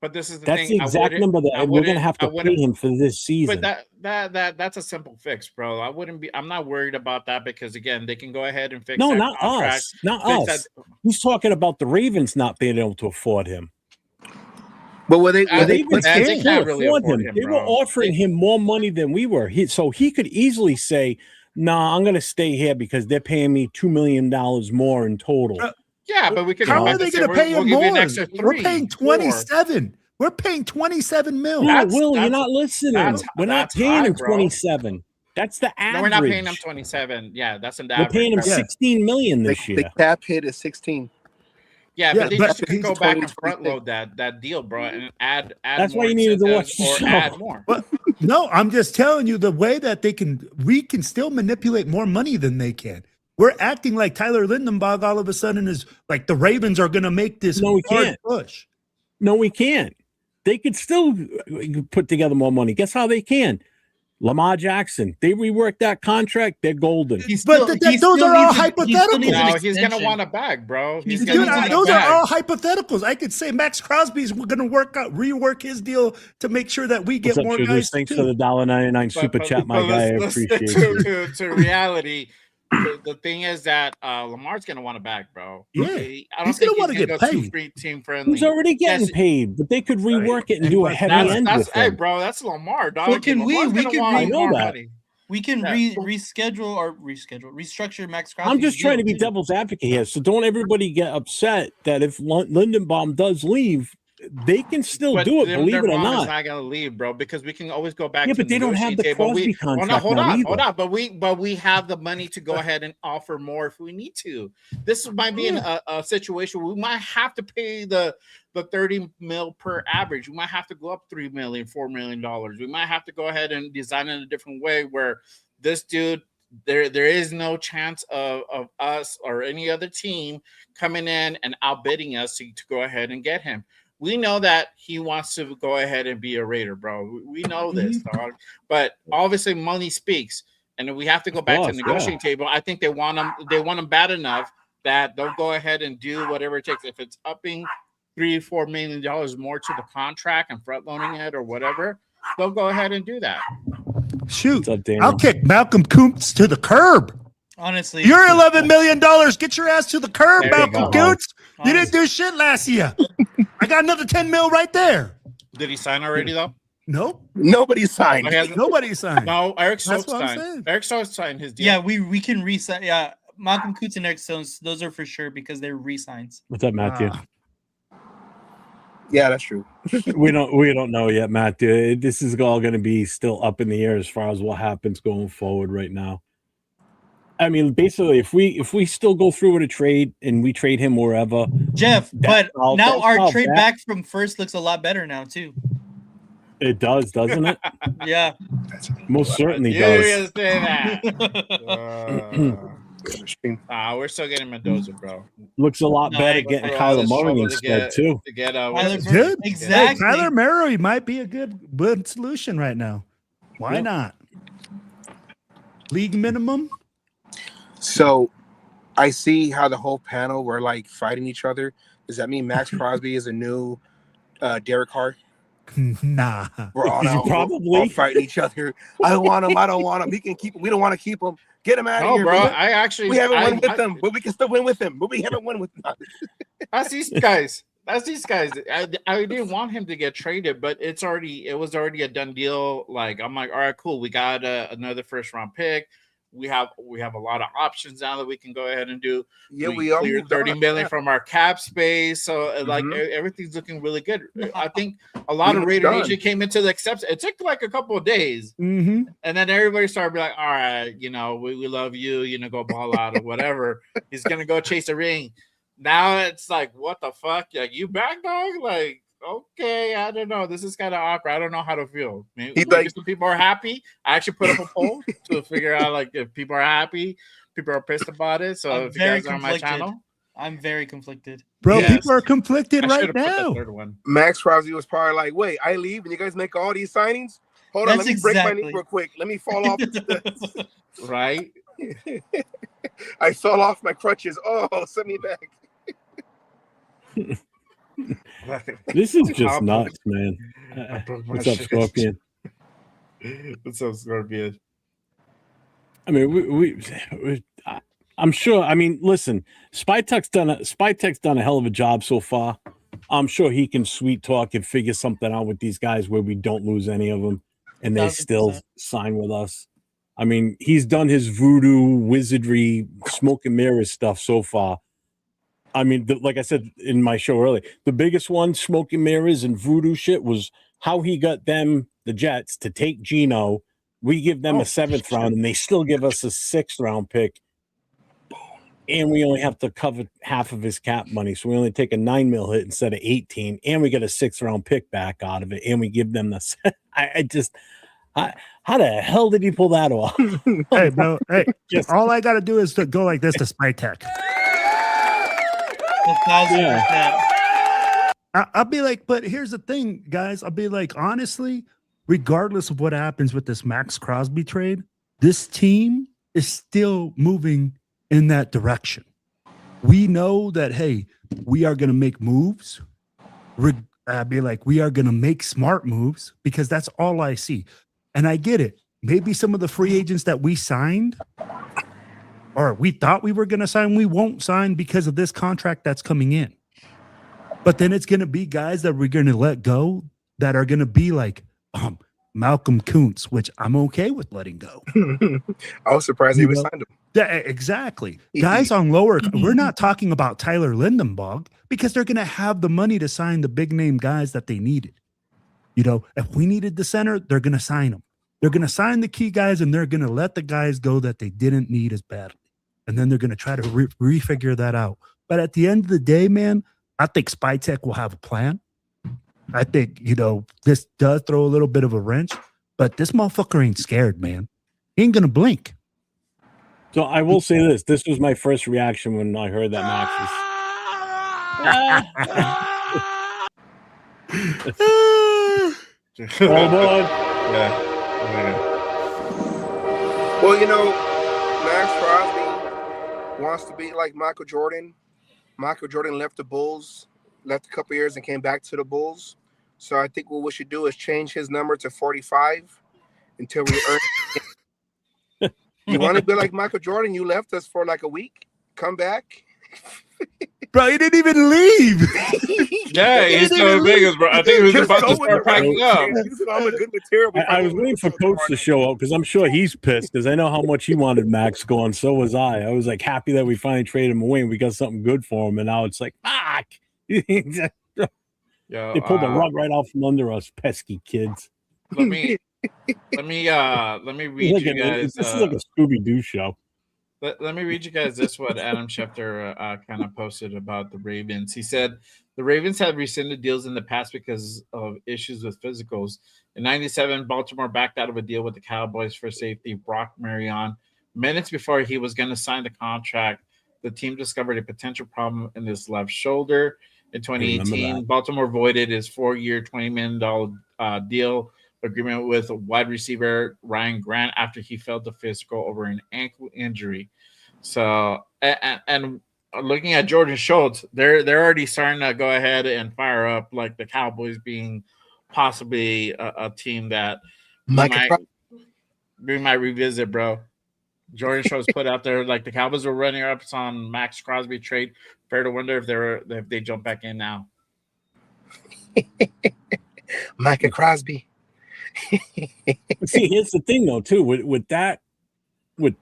But this is the That's thing. the exact number that we're going to have to pay him for this season. But that's a simple fix, bro. I'm not worried about that, because again, they can go ahead and fix. No, that not contract, us. Not fix us. that- He's talking about the Ravens not being able to afford him. But were they Ravens they can't can't really afford him, They were bro. offering him more money than we were. So he could easily say, "Nah, I'm going to stay here because they're paying me $2 million more in total." Yeah, but we can. How are they going to pay him more? We're paying 27. We're paying 27 mil. No, Will, you're not listening. We're not that's paying high, him bro. 27. That's the average. No, we're not paying him 27. Yeah, that's an We're average. paying him bro. 16 million this the year. cap hit is 16? Yeah, Yeah, but they but just could he's go back and 20, front load that deal, bro, and add. That's more why you needed to watch incentives the or show. add more. But no, I'm just telling you the way that we can still manipulate more money than they can. We're acting like Tyler Lindenbaum all of a sudden is like the Ravens are going to make this No, we hard can't. push. No, we can't. They could still put together more money. Guess how they can? Lamar Jackson. They reworked that contract. They're golden. But those are all hypotheticals. No, he's gonna want a bag, bro. He's gonna gonna need Dude, want a those are bag. all hypotheticals. I could say Max Crosby's going to rework his deal to make sure that we get What's up, more Shooters? guys. Thanks too. for the $1.99 super chat, my guy. I let's appreciate stick you. to reality. The thing is that Lamar's gonna want a bag, bro. Yeah, I don't he's think gonna wanna he's get go too paid. free team friendly. He's already getting Yes, paid, but they could rework it and do a but heavy end with hey, him. bro, that's Lamar, dog. So can we- Lamar's we gonna can want I know more that. money. We can Yeah. restructure Max Crosby. I'm just trying to be devil's advocate here. So don't everybody get upset that if Lindenbaum does leave, they can still do it, believe it or Lindenbaum is not. not gonna leave, bro, because we can always go back. Yeah, to but they don't have the negotiate table. Crosby contract hold now on, either. hold on. But we have the money to go ahead and offer more if we need to. This might be a situation where we might have to pay the 30 mil per average. We might have to go up $3 million, $4 million. We might have to go ahead and design it a different way where this dude. There is no chance of us or any other team coming in and outbidding us to go ahead and get him. We know that he wants to go ahead and be a Raider, bro. We know this, dog. But obviously, money speaks, and we have to go back to the negotiating table. I think they want him. They want him bad enough that they'll go ahead and do whatever it takes. If it's upping $3-4 million more to the contract and front loading it or whatever, they'll go ahead and do that. Shoot, What's up, Daniel? I'll kick Malcolm Kuntz to the curb. Honestly, You're $11 million. Get your ass to the curb, There you Malcolm go. Kuntz. You didn't do shit last year. I got another 10 mil right there. Did he sign already though? Nope. Nobody signed. Oh, he hasn't- Nobody signed. No, Eric That's Stokes what I'm signed. saying. Eric Stokes signed his deal. yeah, we can resign. Yeah, Malcolm Kuntz and Eric Stones, those are for sure because they're resigns. What's up, Matthew? Yeah, that's true. we don't know yet, Matthew. This is all going to be still up in the air as far as what happens going forward right now. I mean, basically, if we still go through with a trade and we trade him wherever, Jeff, but now that's our how trade bad- back from first looks a lot better now too. It does, doesn't it? Yeah. Most certainly You're does. gonna say that. Stream. We're still getting Mendoza, bro. Looks a lot No, better I- getting Through all Kyler this Murray trouble instead too. to get Kyler what's his Murray. name? Exactly. Hey, Kyler Murray might be a good solution right now. Why Yeah. not? League minimum. So I see how the whole panel were like fighting each other. Does that mean Max Crosby is a new Derek Carr? Nah. We're all out, Probably. all fighting each other. I want him. I don't want him. He can keep him. We don't want to keep him. Get him out of No, here. bro. We- I actually we haven't won with I- them, but we can still win with him. But we haven't won with them. That's these guys. That's these guys. I didn't want him to get traded, but it was already a done deal. Like I'm like, all right, cool. We got another first round pick. We have a lot of options now that we can go ahead and do. Yeah, we are cleared moved 30 on. million Yeah. from our cap space, so like Mhm. everything's looking really good. I think a lot We of moved Raider on. Nation came into the acceptance. It took like a couple of days, Mm-hmm. and then everybody started being like, all right, we love you, go ball out or whatever. He's gonna go chase a ring. Now it's like, what the fuck? Like, you back, dog? Like, okay, I don't know. This is kind of awkward. I don't know how to feel. Maybe, He's like- some people are happy. I actually put up a poll to figure out like if people are happy, people are pissed about it. So I'm if you guys very are on my conflicted. channel, I'm very conflicted. Bro, Yes. people are conflicted I right should have put the now. third one. Max Crosby was probably like, "Wait, I leave, and you guys make all these signings? Hold on, That's let me break my knee exactly- real quick. Let me fall off. Right? I fell off my crutches. Oh, send me back." This is just I broke- nuts, man. I broke my What's up, shit. Scorpion? What's up, Scorpion? I mean, I'm sure. I mean, listen, Spytek's done a hell of a job so far. I'm sure he can sweet talk and figure something out with these guys where we don't lose any of them, and they 1000%. still sign with us. I mean, he's done his voodoo, wizardry, smoke and mirrors stuff so far. I mean, like I said in my show earlier, the biggest one, smoke and mirrors and voodoo shit, was how he got them, the Jets, to take Geno. We give them a 7th round, and they still give us a 6th round pick. And we only have to cover half of his cap money. So we only take a 9 mil hit instead of 18. And we get a 6th round pick back out of it. And we give them the how the hell did he pull that off? Hey, bro. Hey, Just- all I got to do is to go like this to Spytek. 1000%. I'll be like, but here's the thing, guys. I'll be like, honestly, regardless of what happens with this Maxx Crosby trade, this team is still moving in that direction. We know that, hey, we are going to make moves. I'd be like, we are going to make smart moves because that's all I see. And I get it. Maybe some of the free agents that we signed or we thought we were going to sign, we won't sign because of this contract that's coming in. But then it's going to be guys that we're going to let go that are going to be like Malcolm Kuntz, which I'm okay with letting go. I was surprised they You even know? signed him. Yeah, exactly. Guys on lower, we're not talking about Tyler Lindenbog because they're going to have the money to sign the big name guys that they needed. You know, if we needed the center, they're going to sign them. They're going to sign the key guys and they're going to let the guys go that they didn't need as badly. And then they're going to try to refigure that out. But at the end of the day, man, I think Spytek will have a plan. I think, you know, this does throw a little bit of a wrench, but this motherfucker ain't scared, man. He ain't going to blink. So I will say this. This was my first reaction when I heard that Max was all aboard. Yeah. Well, you know, Max Crosby wants to be like Michael Jordan. Michael Jordan left the Bulls, left a couple years and came back to the Bulls. So I think what we should do is change his number to 45 until we earn. You want to be like Michael Jordan? You left us for like a week. Come back. Bro, he didn't even leave. Yeah, he's so big, bro. I think he was Just about to go with start the right packing up. chance. This is all the good material. I was waiting for Coach to show up because I'm sure he's pissed because I know how much he wanted Max going. So was I. I was like happy that we finally traded him away and we got something good for him. And now it's like, fuck. Yo, They pulled the rug right out from under us, pesky kids. let me read Like you guys. this is like a Scooby Doo show. Let me read you guys this what Adam Schefter kind of posted about the Ravens. He said the Ravens have rescinded deals in the past because of issues with physicals. In '97, Baltimore backed out of a deal with the Cowboys for safety Brock Marion. Minutes before he was going to sign the contract, the team discovered a potential problem in his left shoulder. In 2018, Baltimore voided his 4-year, $20 million deal agreement with wide receiver Ryan Grant after he failed the physical over an ankle injury. So, and looking at Jordan Schultz, they're already starting to go ahead and fire up like the Cowboys being possibly a team that we might revisit, bro. Jordan Schultz put out there like the Cowboys were running up on Maxx Crosby trade. Fair to wonder if they jump back in now. Micah Crosby. See, here's the thing though, too, with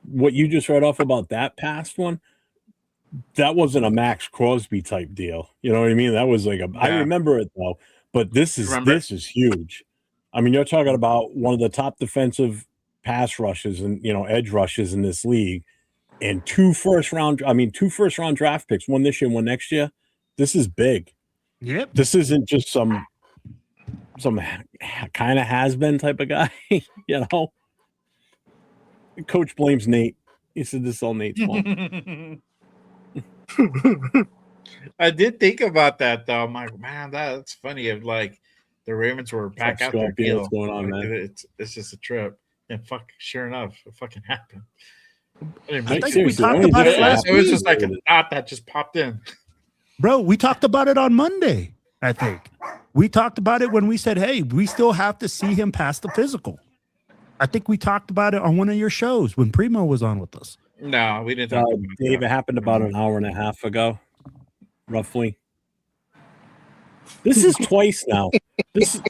what you just read off about that past one, that wasn't a Maxx Crosby type deal. You know what I mean? That was like I remember it though, but this is huge. I mean, you're talking about one of the top defensive pass rushes and edge rushes in this league, and two first round draft picks, one this year, one next year. This is big. Yep. This isn't just some kind of has-been type of guy, Coach blames Nate. He said this is all Nate's fault. I did think about that though. I'm like, man, that's funny. If like the Ravens were back out their deal, what's going on, like, man? it's just a trip. And sure enough, it fucking happened. I think we talked about it last week. It was just like a thought that just popped in. Bro, we talked about it on Monday, I think. We talked about it when we said, hey, we still have to see him pass the physical. I think we talked about it on one of your shows when Primo was on with us. No, we didn't talk about Dave, it happened about an hour and a half ago, roughly. This is twice now.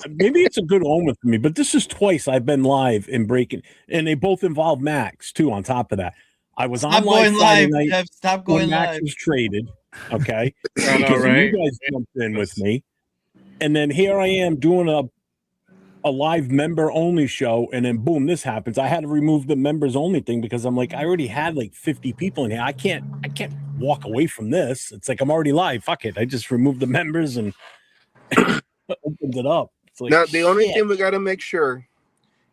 Maybe it's a good omen for me, but this is twice I've been live and breaking, and they both involve Maxx too. On top of that, I was on live Friday night. Jeff, stop going when Maxx live. was traded. Okay, I know, because right? you guys jumped in with me, and then here I am doing a live member only show, and then boom, this happens. I had to remove the members only thing because I'm like, I already had like 50 people in here. I can't walk away from this. It's like I'm already live. Fuck it. I just removed the members and opened it up. It's like, Now, the only thing we got to make sure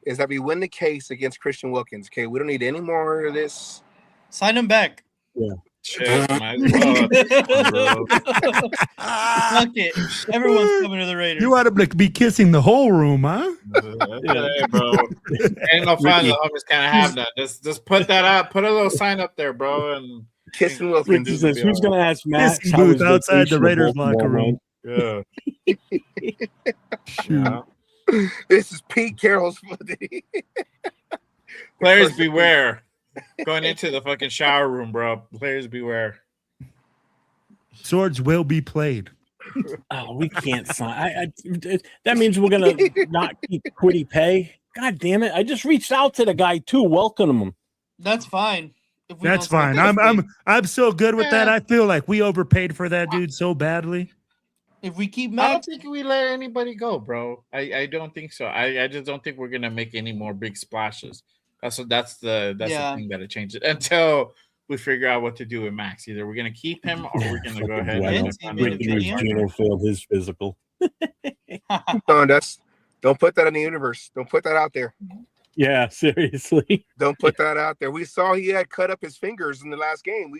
is that we win the case against Christian Wilkins. Okay, we don't need any more of this. Sign him back. Yeah. Shit, might as well. Fuck it. Everyone's coming to the Raiders. You ought to be kissing the whole room, huh? Hey, bro. Ain't no fun. The homies can't have that. Just put that out. Put a little sign up there, bro. And Kissing Wilkins. Ricky says, who's going to ask Max Kissing how booth his outside the vacation Raiders will go, locker room. yeah. Shoot. This is Pete Carroll's. Players beware. Going into the fucking shower room, bro. Players beware. Swords will be played. Oh, we can't sign. That means we're gonna not keep Quiddy pay. God damn it! I just reached out to the guy too, welcoming him. That's fine. If we That's don't fine. sign I'm so good with that. I feel like we overpaid for that dude so badly. If we keep I Max, don't think we let anybody go, bro. I don't think so. I just don't think we're gonna make any more big splashes. That's the thing that it changes until we figure out what to do with Max. Either we're gonna keep him or we're gonna go ahead and Gino failed his physical. Don't put that in the universe. Don't put that out there. Yeah, seriously. Don't put that out there. We saw he had cut up his fingers in the last game.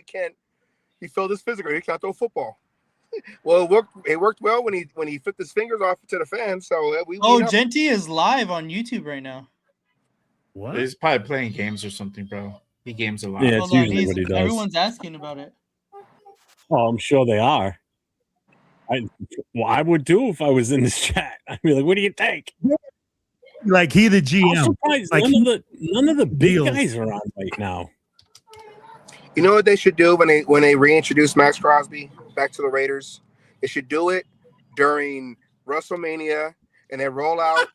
He failed his physical. He can't throw football. Well, it worked well when he flipped his fingers off to the fans. So Genty is live on YouTube right now. What? He's probably playing games or something, bro. He games a lot. Yeah, it's usually what he does. Everyone's asking about it. Oh, I'm sure they are. I would too if I was in this chat. I'd be like, "What do you think?" Like he the I'm GM. surprised Like none of the big deals. guys are on right now. You know what they should do when they reintroduce Maxx Crosby back to the Raiders? They should do it during WrestleMania, and they roll out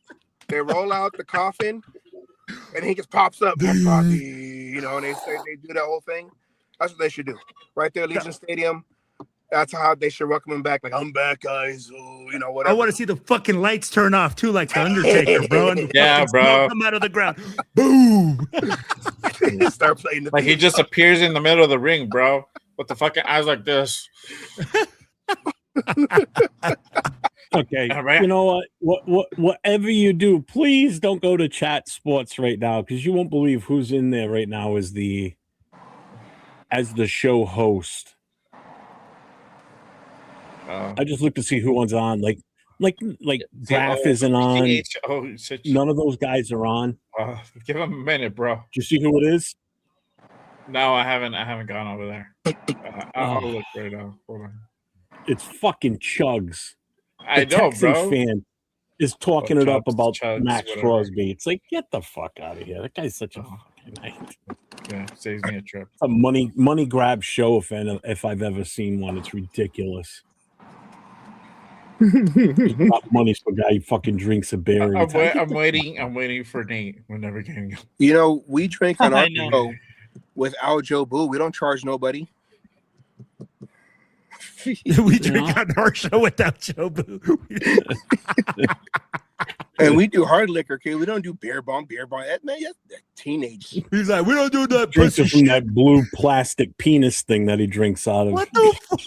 the coffin, and he just pops up, Maxx Crosby, and they do that whole thing. That's what they should do right there, Legion Stadium. That's how they should welcome him back. Like, I'm back, guys. Oh, I whatever. want to see the fucking lights turn off too, like the Undertaker, bro. And the Yeah, fucking bro. smoke come out of the ground. Boom. Start playing the Like he just appears in the middle of the ring, bro, with the fucking eyes like this. Okay, Yeah, right. you know whatever you do, please don't go to Chat Sports right now because you won't believe who's in there right now as the show host. I just looked to see who one's on. Like Graf isn't on. None of those guys are on. Give him a minute, bro. Do you see who it is? No, I haven't gone over there. I'll look right now. Hold on. It's fucking Chugs. I The know, Texans bro. fan is talking it up about Chugs, Max whatever. Crosby. It's like, get the fuck out of here. That guy's such a fucking night. Yeah, saves me a trip. A money grab show if I've ever seen one. It's ridiculous. Not money for a guy who fucking drinks a beer. I'm waiting for Nate. We're never getting. We drink on our I know. show without Joe Boo. We don't charge nobody. We drink on our show without Joe Boo. And we do hard liquor, kid. We don't do beer bong. That teenage. He's like, we don't do that. Drinks pussy it from shit. that blue plastic penis thing that he drinks out of. What the fuck?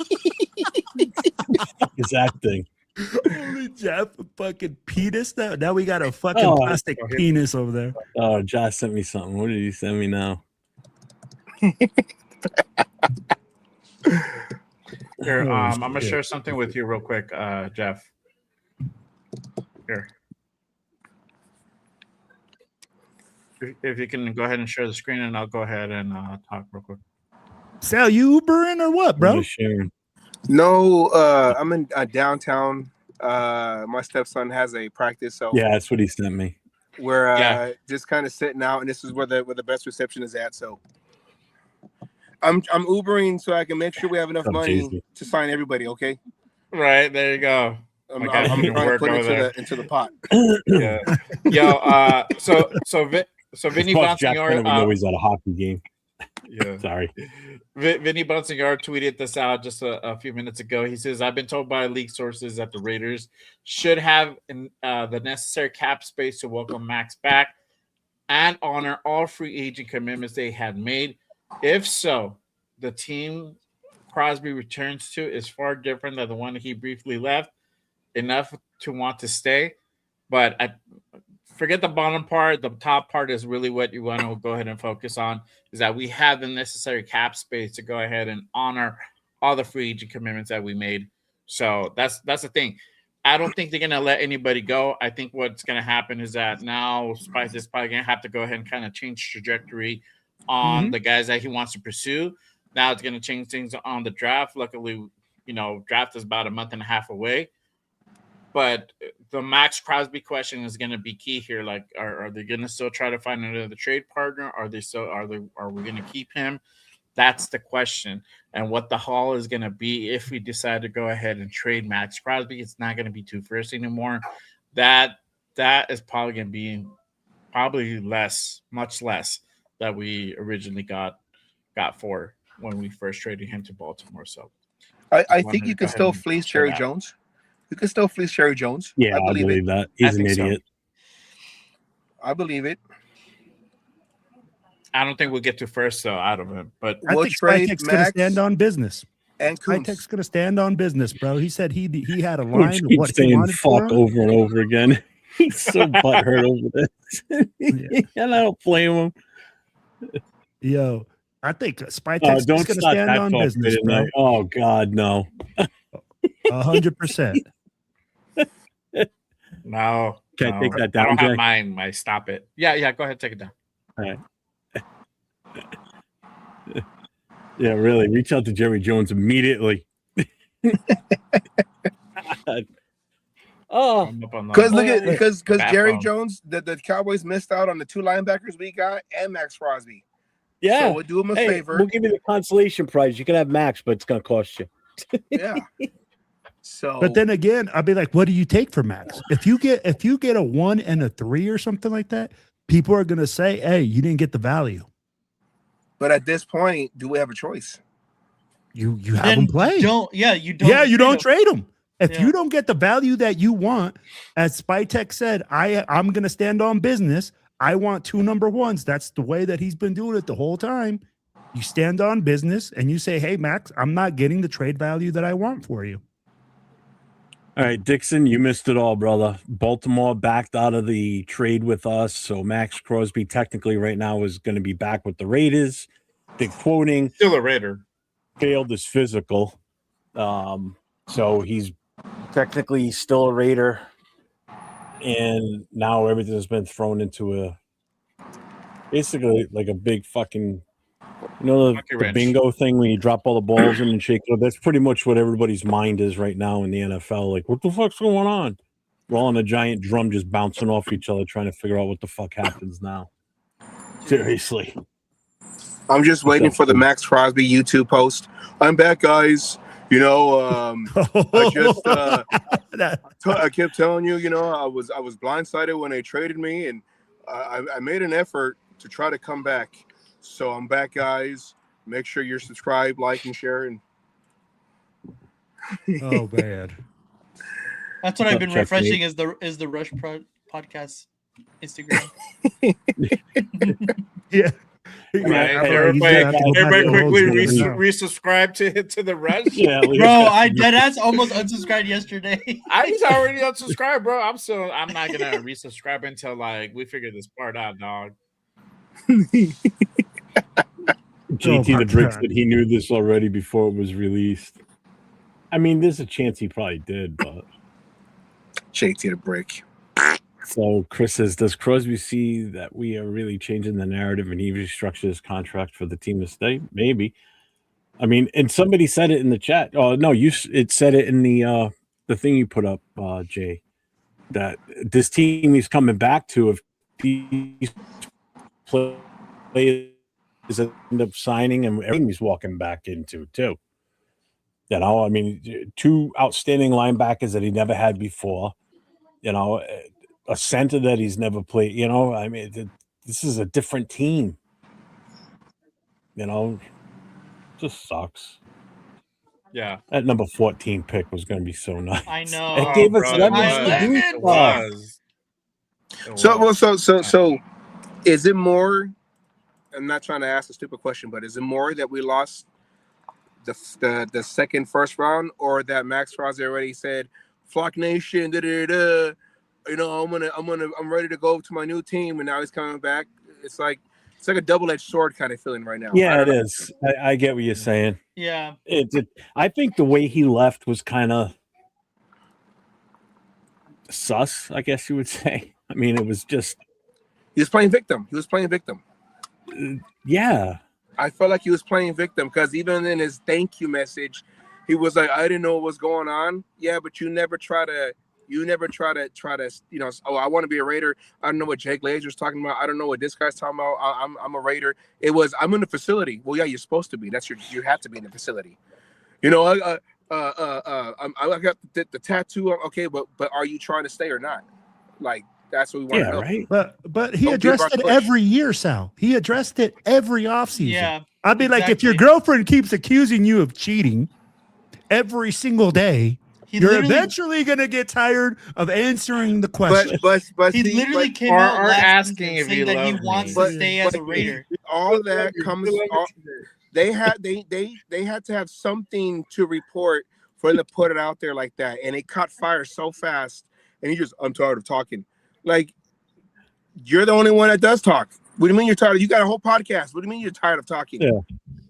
Is that thing? Holy Jeff, fucking penis. Now we got a fucking Oh, plastic penis over there. Oh, Josh sent me something. What did he send me now? Here, Oh, I'm gonna shit. share something with you real quick, Jeff. Here. If you can go ahead and share the screen, and I'll go ahead and talk real quick. Sal, you Ubering or what, I'm bro? gonna share. No, I'm in downtown. My stepson has a practice, so Yeah, that's what he sent me. we're Yeah. just kind of sitting out, and this is where the best reception is at. So I'm Ubering so I can make sure we have enough Oh, money Jesus. to sign everybody. Okay, Right there, you go. I'm My guy trying can to work put it over there. into the pot. Yeah. Yo, so Vinny Plus, Jack Bonsignor, never know he's at a hockey game. yeah. Sorry. Vinny Bonsignor tweeted this out just a few minutes ago. He says, I've been told by league sources that the Raiders should have the necessary cap space to welcome Maxx back and honor all free agent commitments they had made. If so, the team Crosby returns to is far different than the one he briefly left, enough to want to stay. But forget the bottom part. The top part is really what you want to go ahead and focus on, is that we have the necessary cap space to go ahead and honor all the free agent commitments that we made. So that's the thing. I don't think they're going to let anybody go. I think what's going to happen is that now Spice is probably going to have to go ahead and kind of change trajectory on the guys that he wants to pursue. Now it's going to change things on the draft. Luckily, draft is about a month and a half away. But the Maxx Crosby question is going to be key here. Like, are they going to still try to find another trade partner? Are we going to keep him? That's the question. And what the haul is going to be if we decide to go ahead and trade Maxx Crosby, it's not going to be 2 firsts anymore. That is probably going to be much less that we originally got for when we first traded him to Baltimore. So I think you can still fleece Jerry Jones. You can still fleece Jerry Jones. Yeah, I believe that. He's an idiot. I believe it. I don't think we'll get to first though out of him, but I think Spytek's going to stand on business. And Spytek's going to stand on business, bro. He said he had a Coach line of keeps what he saying wanted for fuck him. over and over again. He's so butthurt over this. And I don't blame him. Yo, I think Spytek's Don't going to start stand that on talk business, right bro. now. Oh God, no. 100%. no. Can I take that I down, don't Jay? have mine. Stop it. Yeah. Go ahead, take it down. All right. Yeah, really. Reach out to Jerry Jones immediately. Oh, Because Jerry phone. Jones, the Cowboys missed out on the 2 linebackers we got and Maxx Crosby. yeah. So we'll do him a favor. We'll give you the consolation prize. You can have Max, but it's going to cost you. Yeah. So, But then again, I'll be like, what do you take for Max? If you get a 1 and a 3 or something like that, people are going to say, hey, you didn't get the value. but at this point, do we have a choice? you have Then him play. you don't trade him. If Yeah. you don't get the value that you want, as Spytech said, I'm going to stand on business. I want 2 number ones. That's the way that he's been doing it the whole time. You stand on business and you say, hey, Max, I'm not getting the trade value that I want for you. All right, Dixon, you missed it all, brother. Baltimore backed out of the trade with us. So Maxx Crosby technically right now is going to be back with the Raiders. Big quoting. Still a Raider. Failed his physical. So he's technically still a Raider. And now everything's been thrown into basically like a big fucking, the wrench. bingo thing when you drop all the balls in and shake it up. That's pretty much what everybody's mind is right now in the NFL. Like, what the fuck's going on? We're all on a giant drum just bouncing off each other trying to figure out what the fuck happens now. Seriously. I'm just waiting for the Maxx Crosby YouTube post. I'm back, guys. I just I kept telling you, I was blindsided when they traded me, and I made an effort to try to come back. So I'm back, guys. Make sure you're subscribed, like, and share. And oh man, that's what I've been refreshing is the Rush podcast Instagram. Yeah. Right. Yeah, everybody quickly resubscribe to the Rush. Yeah, bro, I deadass almost unsubscribed yesterday. I was already unsubscribed, bro. I'm not gonna resubscribe until we figure this part out, dog. JT the Brick said he knew this already before it was released. I mean, there's a chance he probably did, but JT the Brick. So Chris says, does Crosby see that we are really changing the narrative and he restructured his contract for the team to stay? Maybe. I mean, and somebody said it in the chat. Oh no, it said it in the thing you put up, Jay, that this team he's coming back to, if these players end up signing and everything he's walking back into too. I mean, 2 outstanding linebackers that he never had before. A center that he's never played. I mean, this is a different team. Just sucks. Yeah, that number 14 pick was going to be so nice. I know. It gave us It was. So, is it more? I'm not trying to ask a stupid question, but is it more that we lost the second first round, or that Maxx Crosby already said, "Flock Nation, I'm ready to go to my new team," and now he's coming back? It's like a double-edged sword kind of feeling right now. Yeah, it is. I get what you're saying. Yeah. I think the way he left was kind of sus, I guess you would say. I mean, it was just he was playing victim. Yeah. I felt like he was playing victim because even in his thank you message, he was like, "I didn't know what was going on." Yeah, but you never try to, I want to be a Raider. I don't know what Jake Lazer's talking about. I don't know what this guy's talking about. I'm a Raider. It was, I'm in the facility. Well, yeah, you're supposed to be. You have to be in the facility. I got the tattoo. Okay, but are you trying to stay or not? Like, that's what we want to know. Right. But he addressed it every year, Sal. He addressed it every offseason. Yeah. I'd be like, if your girlfriend keeps accusing you of cheating every single day, you're eventually going to get tired of answering the question. But he literally came out asking if saying that he wants to stay as a Raider. All that comes. They had to have something to report for them to put it out there like that, and it caught fire so fast. And I'm tired of talking. Like, you're the only one that does talk. What do you mean you're tired? You got a whole podcast. What do you mean you're tired of talking? Yeah.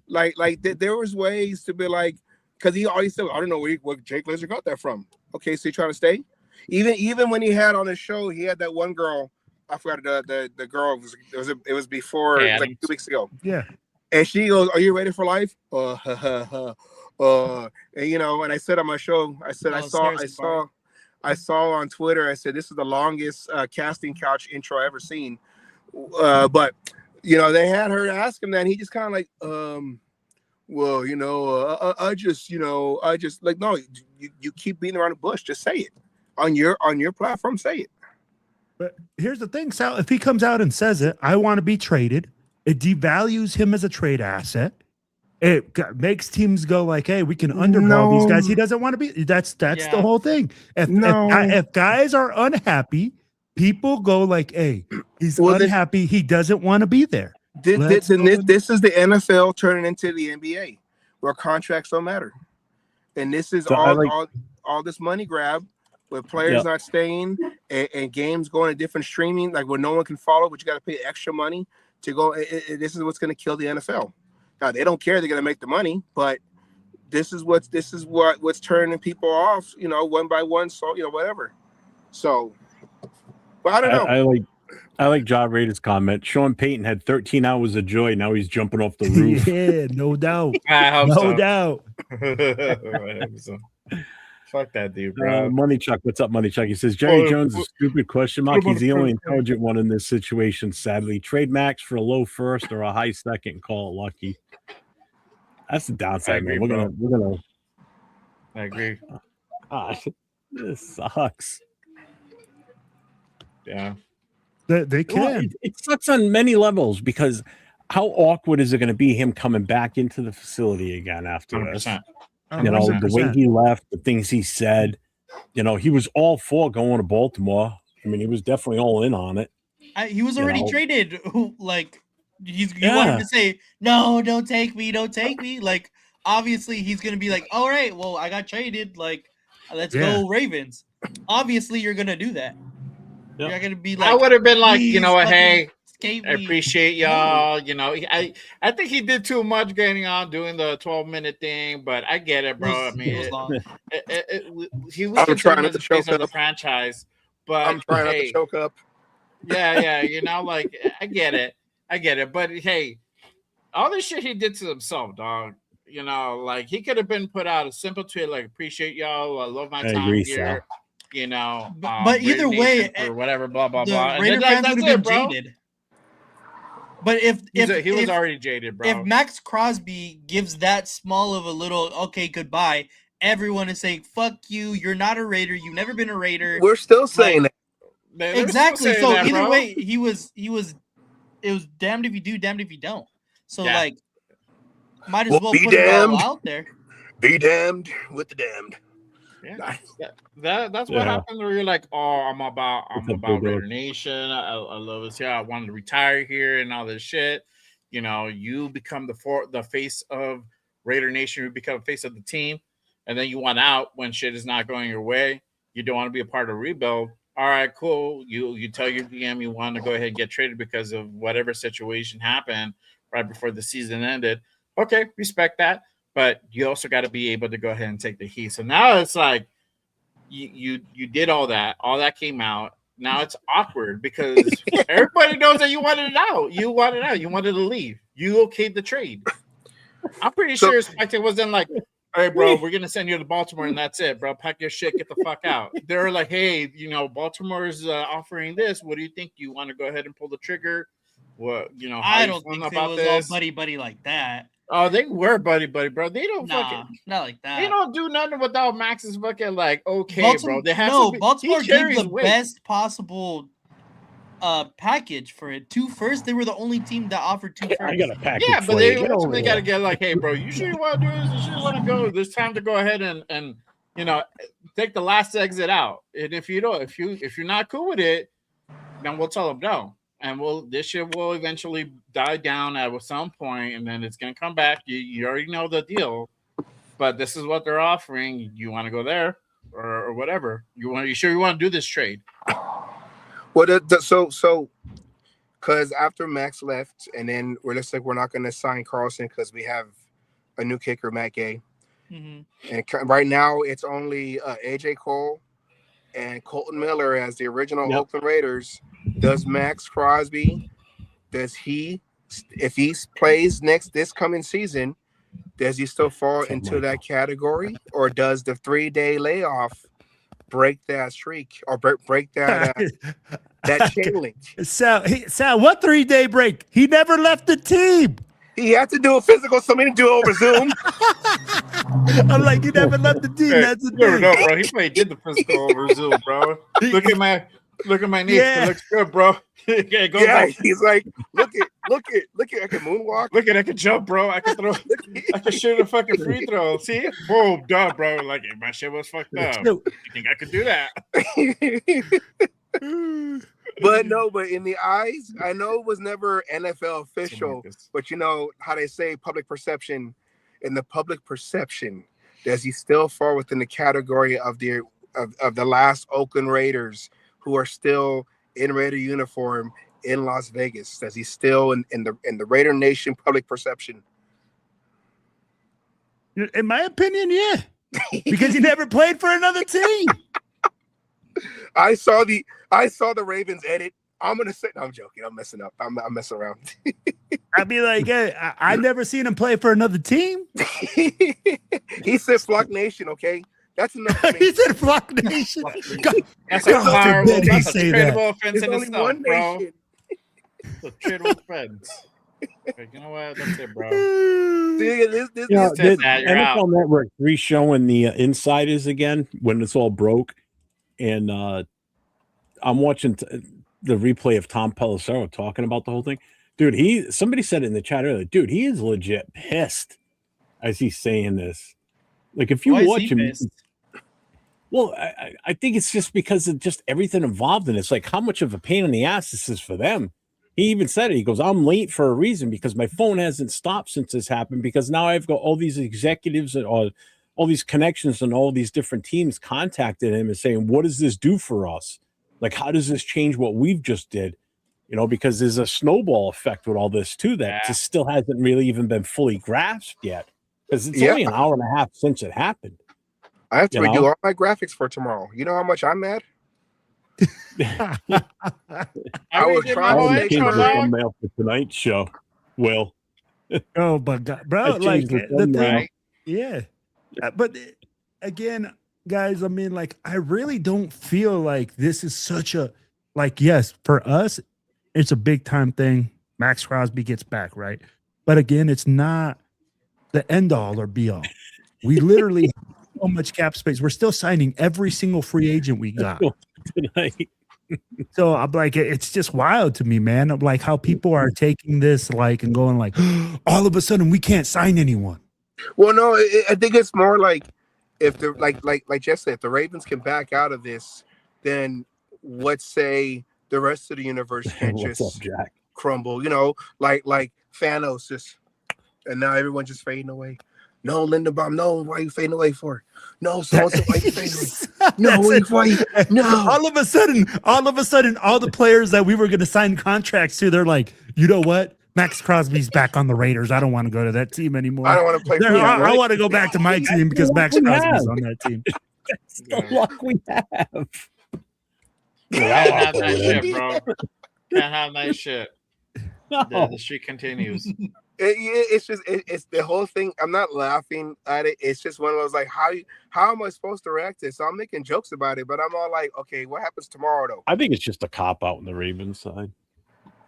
Like there was ways to be like, because he always said, "I don't know where Jake Lazer got that from." Okay, so you trying to stay? Even when he had on his show, he had that one girl. I forgot the girl. It was before. It was like 2 weeks ago. Yeah. And she goes, "Are you ready for life?" And and I said on my show, I said I saw on Twitter, I said, this is the longest casting couch intro I ever seen. But they had her ask him that, and he just kind of like, I just like, no, you keep beating around the bush. Just say it on your platform. Say it. But here's the thing, Sal. If he comes out and says it, I want to be traded. It devalues him as a trade asset. makes teams go like, hey, we can underball these guys. He doesn't want to be. That's Yeah. the whole thing. If guys are unhappy, people go like, hey, he's unhappy. He doesn't want to be there. This is the NFL turning into the NBA, where contracts don't matter, and this is all this money grab with players not staying and games going to different streaming, like where no one can follow, but you got to pay extra money to go. This is what's going to kill the NFL. Now they don't care; they're going to make the money, but this is what's turning people off. You know, one by one. So whatever. So, but I don't know. I like John Rader's comment. Sean Payton had 13 hours of joy. Now he's jumping off the roof. Yeah, no doubt. I hope no doubt. I hope so. Fuck that dude, bro. Money Chuck, what's up, Money Chuck? He says Jerry Jones is a stupid question mark. He's the only intelligent one in this situation. Sadly, trade Maxx for a low first or a high second and call it lucky. That's the downside, man. We're gonna. I agree. This sucks. Yeah. They can. Well, it sucks on many levels because how awkward is it going to be him coming back into the facility again after 100%. this? You know, the way he left, the things he said. You know, he was all for going to Baltimore. I mean, he was definitely all in on it. He was already traded. Like he wanted to say, no, don't take me. Like obviously he's gonna be like, all right, well I got traded. Like let's go Ravens. Obviously you're gonna do that. You're not gonna be like. I would have been like, you know what? Hey, escape I me. appreciate y'all. You know, I think he did too much getting on doing the 12-minute thing, but I get it, bro. I mean, he was trying not to choke up the franchise, but I'm trying not to choke up. Yeah, you know, like I get it, but hey, all this shit he did to himself, dog. You know, like he could have been put out a simple tweet like, "Appreciate y'all. I love my time here." So. You know, but either way, or whatever, blah blah blah. Raider fans would have been jaded. But if he was already jaded, bro. If Maxx Crosby gives that small of a little okay goodbye, everyone is saying "fuck you." You're not a Raider. You've never been a Raider. We're still saying that. Exactly. So that, either way, he was. It was damned if you do, damned if you don't. So like, might as well put it all out there. Be damned with the damned. Yeah, that's what happens where you're like, oh, I'm about Raider Nation. I love this here. I wanted to retire here and all this shit. You know, you become the face of Raider Nation. You become face of the team, and then you want out when shit is not going your way. You don't want to be a part of rebuild. All right, cool. You tell your GM you want to go ahead and get traded because of whatever situation happened right before the season ended. Okay, respect that. But you also got to be able to go ahead and take the heat. So now it's like you did all that. All that came out. Now it's awkward because everybody knows that you wanted it out. You wanted out. You wanted to leave. You okayed the trade. I'm pretty sure it wasn't like, all right, bro, we're going to send you to Baltimore and that's it, bro. Pack your shit. Get the fuck out. They're like, hey, you know, Baltimore's offering this. What do you think? You want to go ahead and pull the trigger? What, you know, I don't think it was all buddy like that. Oh, they were buddy, bro. They don't not like that. They don't do nothing without Max's fucking like okay, bro. They have Baltimore gave the best possible package for it. 2 firsts. They were the only team that offered 2 firsts. I got a package. Yeah, but they ultimately got to get like, hey, bro, you sure you want to do this? You sure you want to go? There's time to go ahead and you know take the last exit out. And if you don't, if you're not cool with it, then we'll tell them no. And this shit will eventually die down at some point, and then it's gonna come back. You already know the deal, but this is what they're offering. You want to go there or whatever? You sure you want to do this trade? Well, so because after Maxx left, and then we're not going to sign Carlson because we have a new kicker, Matt Gay, and right now it's only AJ Cole and Colton Miller as the original Oakland Raiders. Does Maxx Crosby, if he plays this coming season, does he still fall into that category, or does the 3-day layoff break that streak or break that that chain link? Sal, what 3-day break? He never left the team. He had to do a physical, so he didn't do it over Zoom. I'm like, he never left the team. That's the thing. No, bro. He did the physical over Zoom, bro. Look at Look at my knee. Yeah. It looks good, bro. It goes Yeah, like, he's like, look at, I can moonwalk. look at, I can jump, bro. I can throw. I can shoot a fucking free throw. See? Boom, done, bro. Like, if my shit was fucked up. You think I could do that? But in the eyes, I know it was never NFL official, but you know how they say public perception. In the public perception, does he still fall within the category of the last Oakland Raiders who are still in Raider uniform in Las Vegas? Does he still in the Raider Nation public perception? In my opinion, yeah, because he never played for another team. I saw the Ravens edit. I'm gonna say, no, I'm joking. I'm messing up. I'm messing around. I'd be like, hey, I never seen him play for another team. He said Flock Nation. Okay, that's enough. For me. He said Flock Nation. That's a God forbid he that's a say that. tradable offense There's in only itself, one bro. nation. It's a tradable offense. Like, you know what? That's it, bro. See, this You know, It's the that you're NFL Network 3 showing the insiders again when it's all broke, and I'm watching the replay of Tom Pelissero talking about the whole thing. Dude, somebody said it in the chat earlier. Dude, he is legit pissed as he's saying this. Like, if you Why is watch he him, pissed? well, I think it's just because of just everything involved in it. It's like how much of a pain in the ass this is for them. He even said it. He goes, I'm late for a reason because my phone hasn't stopped since this happened because now I've got all these executives and all these connections and all these different teams contacted him and saying, what does this do for us? Like, how does this change what we've just did? You know, because there's a snowball effect with all this too that just still hasn't really even been fully grasped yet. Because it's only an hour and a half since it happened. I have to redo all my graphics for tomorrow. You know how much I'm mad? I was redid trying my to whole make Change intro, the sure- dog. thumbnail for tonight's show. Will. Oh, but God, bro, I like changed the the thing, thumbnail. yeah. But again, guys, I mean, like, I really don't feel like this is such a, like, yes, for us, it's a big time thing. Maxx Crosby gets back, right? But again, it's not the end all or be all. We literally have so much cap space. We're still signing every single free agent we got. Tonight. So I'm like, it's just wild to me, man. I'm like how people are taking this, like, and going like, all of a sudden we can't sign anyone. Well, no, I think it's more like if the like Jeff said, if the Ravens can back out of this, then let's say the rest of the universe can What's just up, Jack? crumble. You know, like Thanos just, and now everyone's just fading away. No, Lindenbaum, no, why are you fading away for? No, so why are you fading away? No, why? No. All of a sudden, all the players that we were going to sign contracts to, they're like, you know what? Maxx Crosby's back on the Raiders. I don't want to go to that team anymore. I don't want to play for you. I Right? want to go back to my team because Maxx Crosby's on that team. That's the luck we have. Can't have that shit, bro. Can't have that shit. No. The streak continues. It's just it's the whole thing. I'm not laughing at it. It's just one of those like how am I supposed to react to it? So I'm making jokes about it, but I'm all like, okay, what happens tomorrow though? I think it's just a cop out on the Ravens side.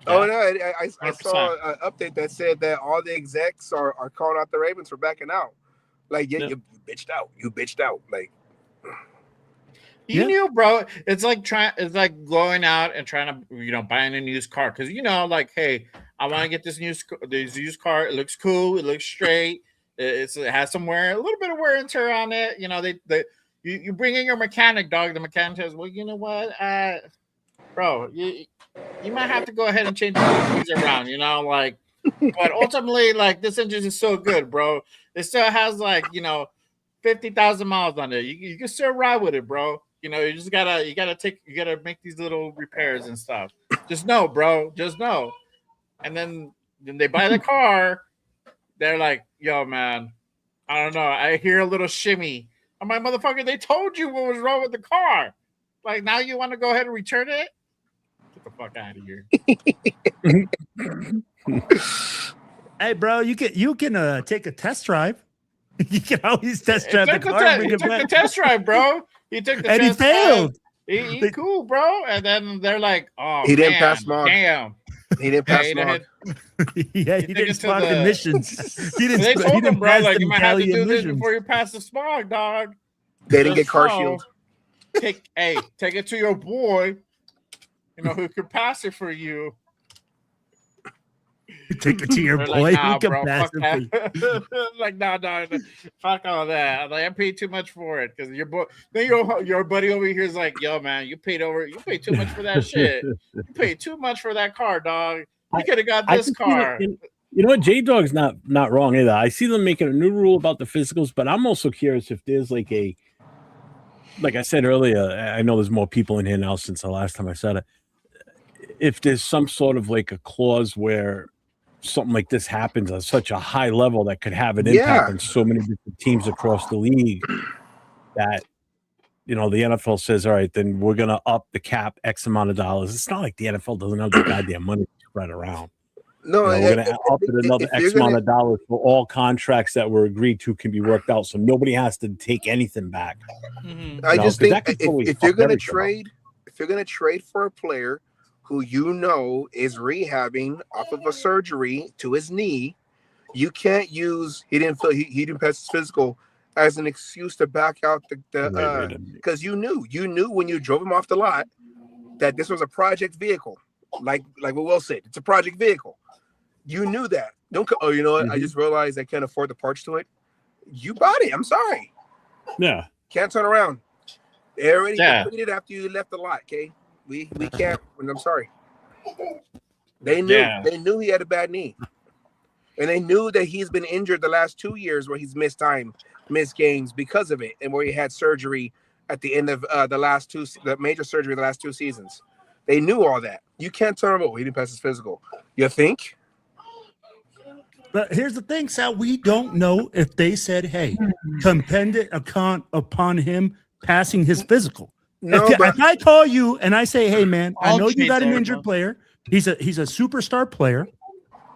Oh no, I 100%. saw an update that said that all the execs are calling out the Ravens for backing out. Like you bitched out. You bitched out. Like You Yeah. knew, bro. It's like going out and trying to, buying a used car because like, hey, I want to get this used car. It looks cool. It looks straight. It has some wear, a little bit of wear and tear on it. You bring in your mechanic, dog. The mechanic says, well, you know what, bro, you might have to go ahead and change things around. But ultimately, like, this engine is so good, bro. It still has 50,000 miles on it. You can still ride with it, bro. You just gotta make these little repairs and stuff. Just know, bro. Just know. And then they buy the car. They're like, yo, man, I don't know. I hear a little shimmy. I'm like, motherfucker, they told you what was wrong with the car. Like, now you want to go ahead and return it? Get the fuck out of here. Hey, bro, you can take a test drive. You can always test drive the He took car. and bring the it back. test drive, bro. He took the And he test drive. failed. He cool, bro. And then they're like, oh, He didn't man, pass smog. Damn. he didn't pass he smog. Yeah, he took it didn't to spot the- emissions. He didn't. They he told him, didn't bro, pass like, them you might have to Cali do this emissions. before you pass the smog, dog. They didn't get car So, shield. Take it to your boy. you know, who could pass it for you. Take it to your They're boy. like, nah, Who can bro, pass fuck it for you? that. Like, no, fuck all that. I'm like, I paid too much for it because your buddy over here is like, yo, man, you paid too much for that shit. You paid too much for that car, dog. You could have got I this can see car. you know what? J Dog's not wrong either. I see them making a new rule about the physicals, but I'm also curious if there's like I said earlier, I know there's more people in here now since the last time I said it. If there's some sort of like a clause where something like this happens at such a high level that could have an impact on so many different teams across the league, that the NFL says, all right, then we're gonna up the cap X amount of dollars. It's not like the NFL doesn't have the goddamn money to spread around. No, we're gonna up it another X amount of dollars for all contracts that were agreed to can be worked out, so nobody has to take anything back. I just think if you're gonna trade for a player who is rehabbing off of a surgery to his knee, you can't use he didn't pass his physical as an excuse to back out because you knew when you drove him off the lot that this was a project vehicle, like what Will said, it's a project vehicle. You knew that. You know what? I just realized I can't afford the parts to it. You bought it. I'm sorry. Yeah. Can't turn around. They already completed after you left the lot. Okay, we can't. I'm sorry. They knew he had a bad knee, and they knew that he's been injured the last 2 years where he's missed games because of it, and where he had surgery at the end of the major surgery the last 2 seasons. They knew all that. You can't turn him over. He didn't pass his physical. You think? But here's the thing, Sal. We don't know if they said, hey, dependent upon him passing his physical. No, if I call you and I say, hey, man, I know you got an injured bro. player. He's a superstar player.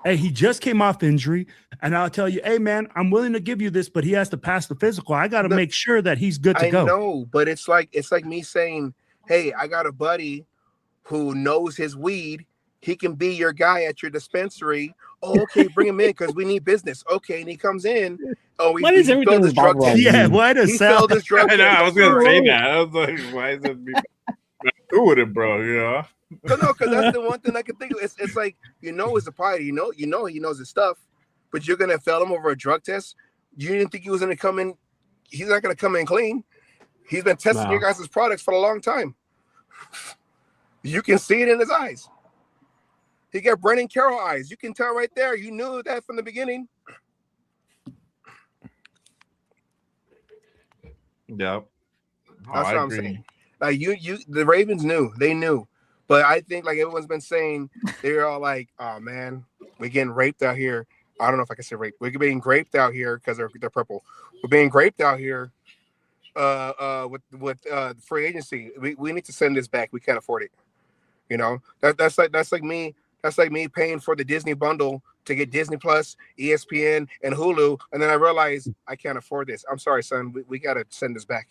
Hey, he just came off injury. And I'll tell you, hey, man, I'm willing to give you this, but he has to pass the physical. I got to make sure that he's good to go. I know, but it's like me saying, hey, I got a buddy who knows his weed. He can be your guy at your dispensary. Oh, okay, bring him in because we need business. Okay, and he comes in. Oh, why does everything his drug test. Yeah, why does Sal? His drug test. I was gonna say that. I was like, why is it me? Who with it, bro? You know? No, because that's the one thing I can think of. It's like it's a party. You know he knows his stuff, but you're gonna fail him over a drug test. You didn't think he was gonna come in. He's not gonna come in clean. He's been testing your guys' products for a long time. You can see it in his eyes. He got Brennan Carroll eyes. You can tell right there. You knew that from the beginning. Yep. That's what I'm saying. Like the Ravens knew. They knew. But I think like everyone's been saying, they're all like, oh man, we're getting raped out here. I don't know if I can say rape. We're being graped out here because they're purple. We're being graped out here with free agency. We need to send this back. We can't afford it. You know, that's like me. That's like me paying for the Disney bundle to get Disney Plus, ESPN, and Hulu, and then I realize I can't afford this. I'm sorry, son. We got to send this back.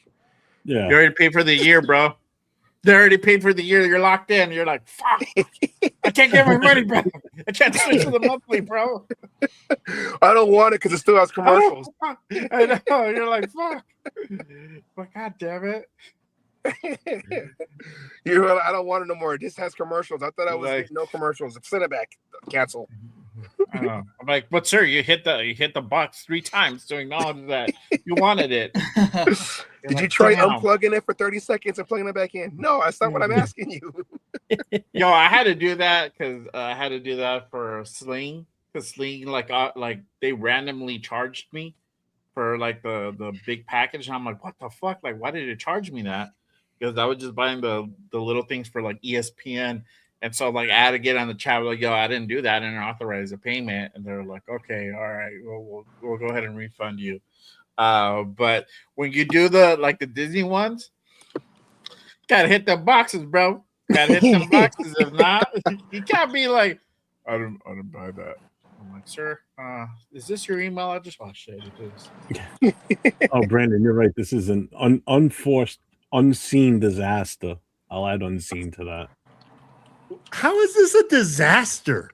Yeah. You already paid for the year, bro. They already paid for the year. You're locked in. You're like, fuck. I can't get my money, bro. I can't switch to the monthly, bro. I don't want it because it still has commercials. I know. You're like, fuck. But God damn it. You're like, I don't want it no more. This has commercials. I thought I was like, no commercials. Send it back. Cancel. I know. I'm like, but sir, you hit the box 3 times to acknowledge that you wanted it. Did you try unplugging it for 30 seconds and plugging it back in? No, that's not what I'm asking you. Yo, I had to do that because I had to do that for Sling. Because Sling, like they randomly charged me for like the big package. And I'm like, what the fuck? Like, why did it charge me that? Because I was just buying the little things for like ESPN. And so like I had to get on the chat like, yo, I didn't do that and authorize a payment. And they're like, okay, all right, we'll go ahead and refund you. But when you do the Disney ones, gotta hit the boxes, bro. Gotta hit them boxes. If not, you can't be like, I didn't buy that. I'm like, sir, is this your email address? Oh shit, it is. Oh, Brandon, you're right. This is an unforced, unseen disaster. I'll add unseen to that. How is this a disaster?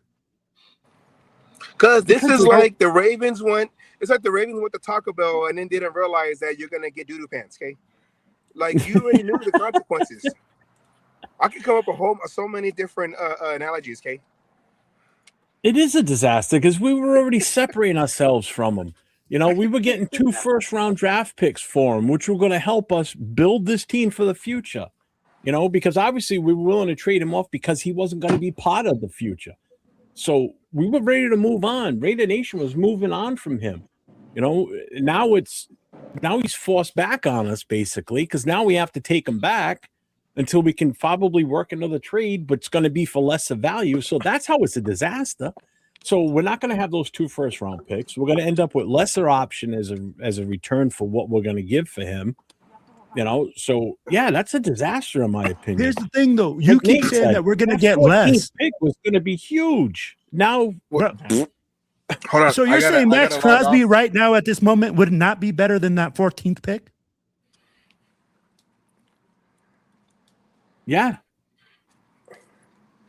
Because this is like the Ravens went. It's like the Ravens went to Taco Bell and then didn't realize that you're gonna get doo-doo pants. Okay, like you already knew the consequences. I could come up with so many different analogies, Kay. It is a disaster because we were already separating ourselves from him. You know, we were getting 2 first-round draft picks for him, which were going to help us build this team for the future. You know, because obviously we were willing to trade him off because he wasn't going to be part of the future. So we were ready to move on. Raider Nation was moving on from him. You know, now he's forced back on us basically because now we have to take him back until we can probably work another trade, but it's going to be for lesser value. So that's how it's a disaster. So we're not going to have those 2 first-round picks. We're going to end up with lesser option as a return for what we're going to give for him. You know, so yeah, that's a disaster in my opinion. Here's the thing, though. You Like keep Nate saying said, that we're going to that get 14th less. pick was going to be huge. Now, Hold on. So you're saying Max Crosby right now at this moment would not be better than that 14th pick? yeah,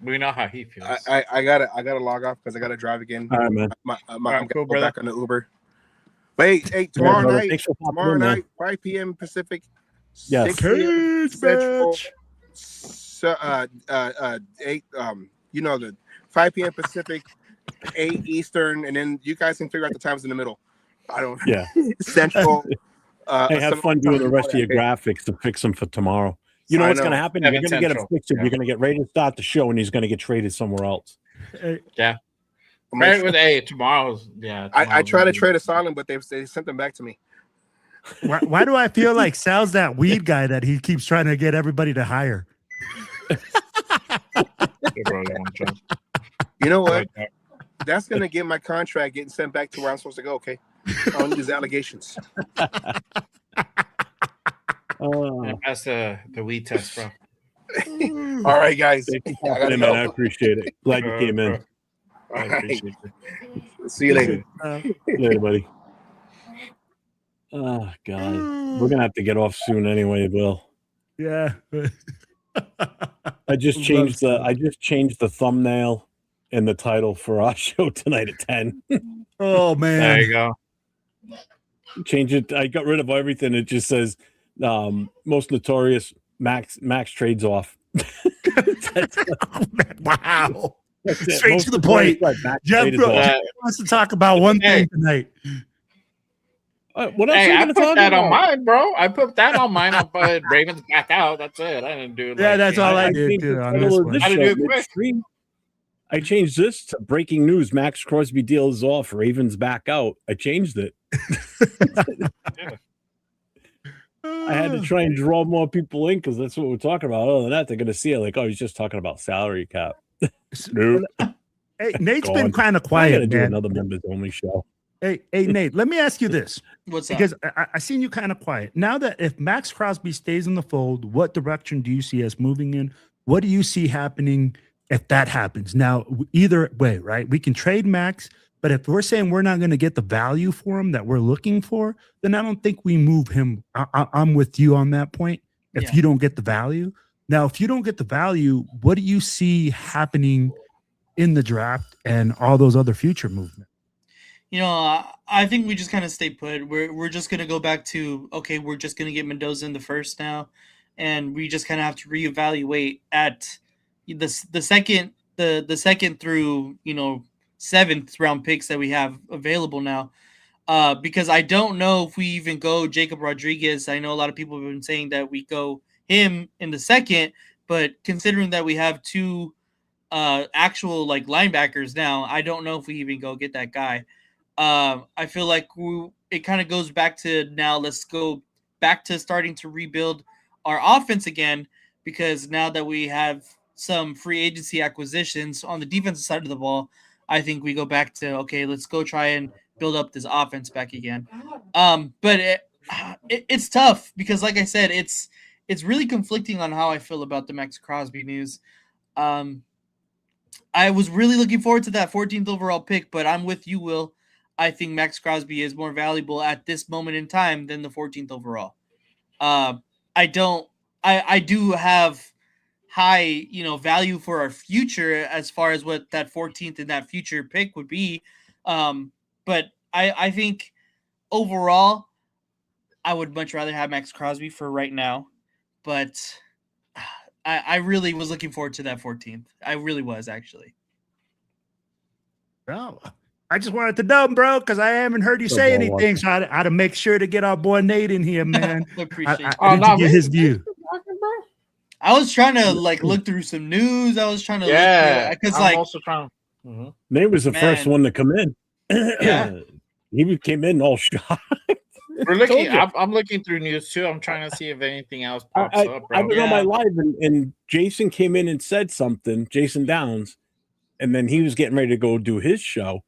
We know how he feels. I gotta log off because I gotta drive again. all right, man. I'm right, gonna cool, go brother. back on the Uber. Wait, hey, tomorrow brother. night, Thanks for popping in, man. 5 p.m. Pacific, Yes. 6 p.m. Cage Central, match. so, 8 you know, the 5 p.m. Pacific, 8 Eastern, and then you guys can figure out the times in the middle. I don't Yeah. Central. Hey, have fun doing the rest of your graphics to fix them for tomorrow. You know I what's know. going to happen? 7 You're going to get him Central. fixed. Yeah. You're going to get ready to start the show, and he's going to get traded somewhere else. Yeah. I'm Right like, with tomorrow's. Yeah. I try to tomorrow's- trade Asylum, but they sent them back to me. Why do I feel like Sal's that weed guy that he keeps trying to get everybody to hire? You know what? That's gonna get my contract getting sent back to where I'm supposed to go. Okay, on these allegations. That's the weed test, bro. All right, guys. Thank you I for gotta popping in, man. I go. appreciate it. Glad you came in. I appreciate it. See you later. Later, buddy. Oh God, we're gonna have to get off soon anyway, Bill. Yeah. I just changed the thumbnail and the title for our show tonight at 10. Oh man. There you go. Change it. I got rid of everything. It just says most notorious Max trades off. Wow. That's it. Straight Most to the notorious point. Max Jeff traded Bro- off. Jeff wants to talk about one Hey. thing tonight. What else are Hey, you I gonna put talk that on about? mine, bro. I put that on mine. I put Ravens back out. That's it. I didn't do it. Yeah, that's all I I did changed too the on title this of one. this How to show do it quick. midstream. I changed this to breaking news. Max Crosby deals off. Ravens back out. I changed it. I had to try and draw more people in because that's what we're talking about. Other than that, they're going to see it like, oh, he's just talking about salary cap. Nope. Hey, Nate's Gone. been kind of I got quiet, to do man. another members only show. Hey, Nate, let me ask you this. What's up? Because I seen you kind of quiet. Now that if Max Crosby stays in the fold, what direction do you see us moving in? What do you see happening if that happens? Now, either way, right? We can trade Max, but if we're saying we're not going to get the value for him that we're looking for, then I don't think we move him. I'm with you on that point. If Yeah. you don't get the value. Now, if you don't get the value, what do you see happening in the draft and all those other future movements? You know, I think we just kind of stay put. We're just gonna go back to okay. We're just gonna get Mendoza in the first now, and we just kind of have to reevaluate at the second through 7th round picks that we have available now. Because I don't know if we even go Jacob Rodriguez. I know a lot of people have been saying that we go him in the second, but considering that we have two actual like linebackers now, I don't know if we even go get that guy. I feel like it kind of goes back to now. Let's go back to starting to rebuild our offense again, because now that we have some free agency acquisitions on the defensive side of the ball, I think we go back to okay, let's go try and build up this offense back again. But it's tough because, like I said, it's really conflicting on how I feel about the Maxx Crosby news. I was really looking forward to that 14th overall pick, but I'm with you, Will. I think Maxx Crosby is more valuable at this moment in time than the 14th overall. I do have high, value for our future as far as what that 14th and that future pick would be. But I think overall, I would much rather have Maxx Crosby for right now. But I really was looking forward to that 14th. I really was, actually. Bro, I just wanted to know, bro, because I haven't heard you say anything. So I had to make sure to get our boy Nate in here, man. I appreciate I need to get his view. I was trying to like look through some news. I was trying to look because I'm like also trying. Mhm. Nate was the first Man. one to come in. Yeah. He came in all shocked. We're Told looking. you. I'm looking through news too. I'm trying to see if anything else pops I up, bro. was on my Yeah. live and Jason came in and said something, Jason Downs, and then he was getting ready to go do his show.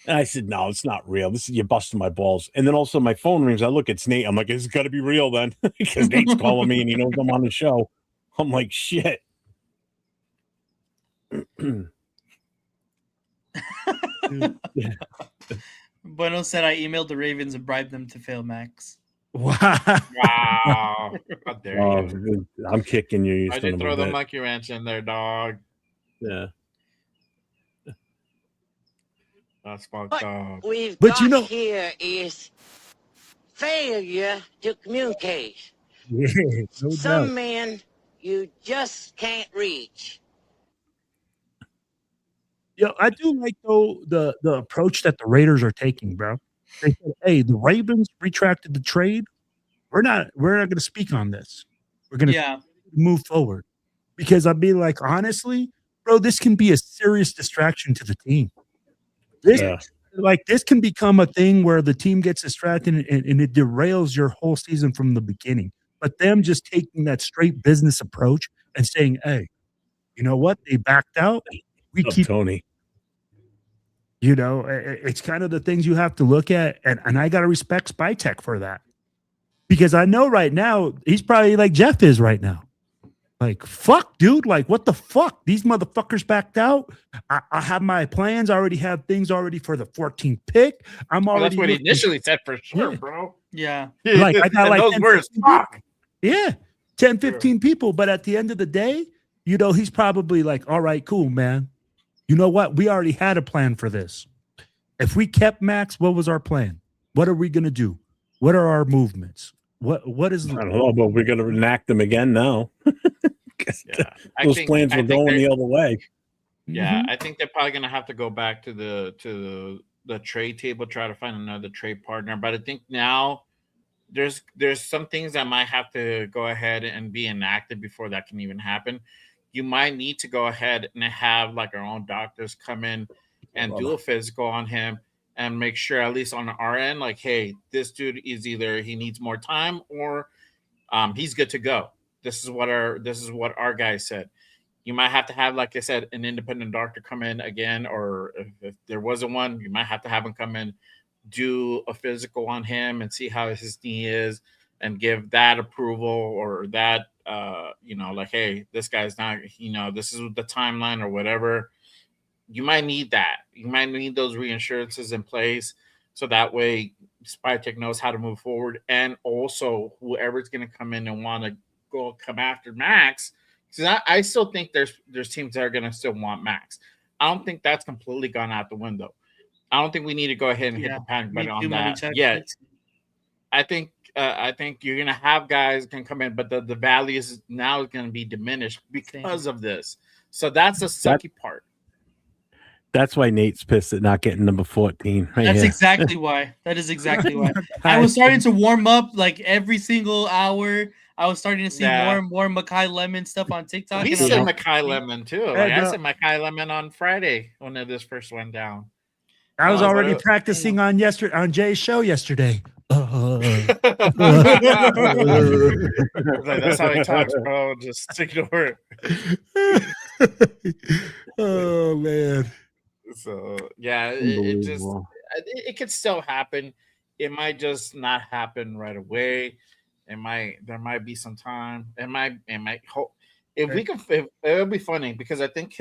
And I said, no, it's not real. This is you busting my balls. And then also my phone rings. I look, it's Nate. I'm like, it's got to be real then, because Nate's calling me and he knows I'm on the show. I'm like, shit. Bueno said I emailed the Ravens and bribed them to fail Max. Wow. Wow. How dare you? I'm kicking you. I did throw the monkey wrench in there, dog. Yeah. That's fucked What up. we've But got you know- here is failure to communicate. Yeah, no doubt. Some men you just can't reach. Yo, I do like though the approach that the Raiders are taking, bro. They said, "Hey, the Ravens retracted the trade. We're not going to speak on this. We're going to Yeah. move forward." Because I'd be like, honestly, bro, this can be a serious distraction to the team. This can become a thing where the team gets distracted and it derails your whole season from the beginning. But them just taking that straight business approach and saying, "Hey, you know what? They backed out. We keep." Tony. You know, it's kind of the things you have to look at. And I got to respect Spytech for that. Because I know right now, he's probably like Jeff is right now. Like, fuck, dude. Like, what the fuck? These motherfuckers backed out. I have my plans. I already have things already for the 14th pick. I'm Well, already. that's what he looking- initially said for sure, Yeah. bro. Yeah. Like, I got And like those 10, words. 15 Fuck. Yeah. 10, 15 people. But at the end of the day, you know, he's probably like, all right, cool, man. You know what? We already had a plan for this. If we kept Max, what was our plan? What are we going to do? What are our movements? What is I don't know, but we're going to enact them again now. Yeah, Those plans were going the other way. Yeah, Mhm. I think they're probably gonna have to go back to the trade table, try to find another trade partner. But I think now there's some things that might have to go ahead and be enacted before that can even happen. You might need to go ahead and have like our own doctors come in and do a physical on him and make sure, at least on our end, like, hey, this dude is either he needs more time or he's good to go. This is what our guy said. You might have to have, like I said, an independent doctor come in again, or if there wasn't one, you might have to have him come in, do a physical on him and see how his knee is and give that approval or that, like, hey, this guy's not, this is the timeline or whatever. You might need that. You might need those reinsurances in place so that way Spytech knows how to move forward. And also whoever's going to come in and want to come after Max, because I still think there's teams that are going to still want Max. I don't think that's completely gone out the window. I don't think we need to go ahead and hit the panic button on that yet. I think you're going to have guys can come in, but the value is now going to be diminished because of this. So that's the sucky part. That's why Nate's pissed at not getting number 14. That's exactly why. That is exactly why. I was starting to warm up like every single hour. I was starting to see more and more Makai Lemon stuff on TikTok. We said Makai Lemon too. Like, I said Makai Lemon on Friday when this first went down. I was already practicing on Jay's show yesterday. Like, that's how he talks, bro. Just ignore it. Oh man. So yeah, it could still happen. It might just not happen right away. There might be some time. It'll be funny because I think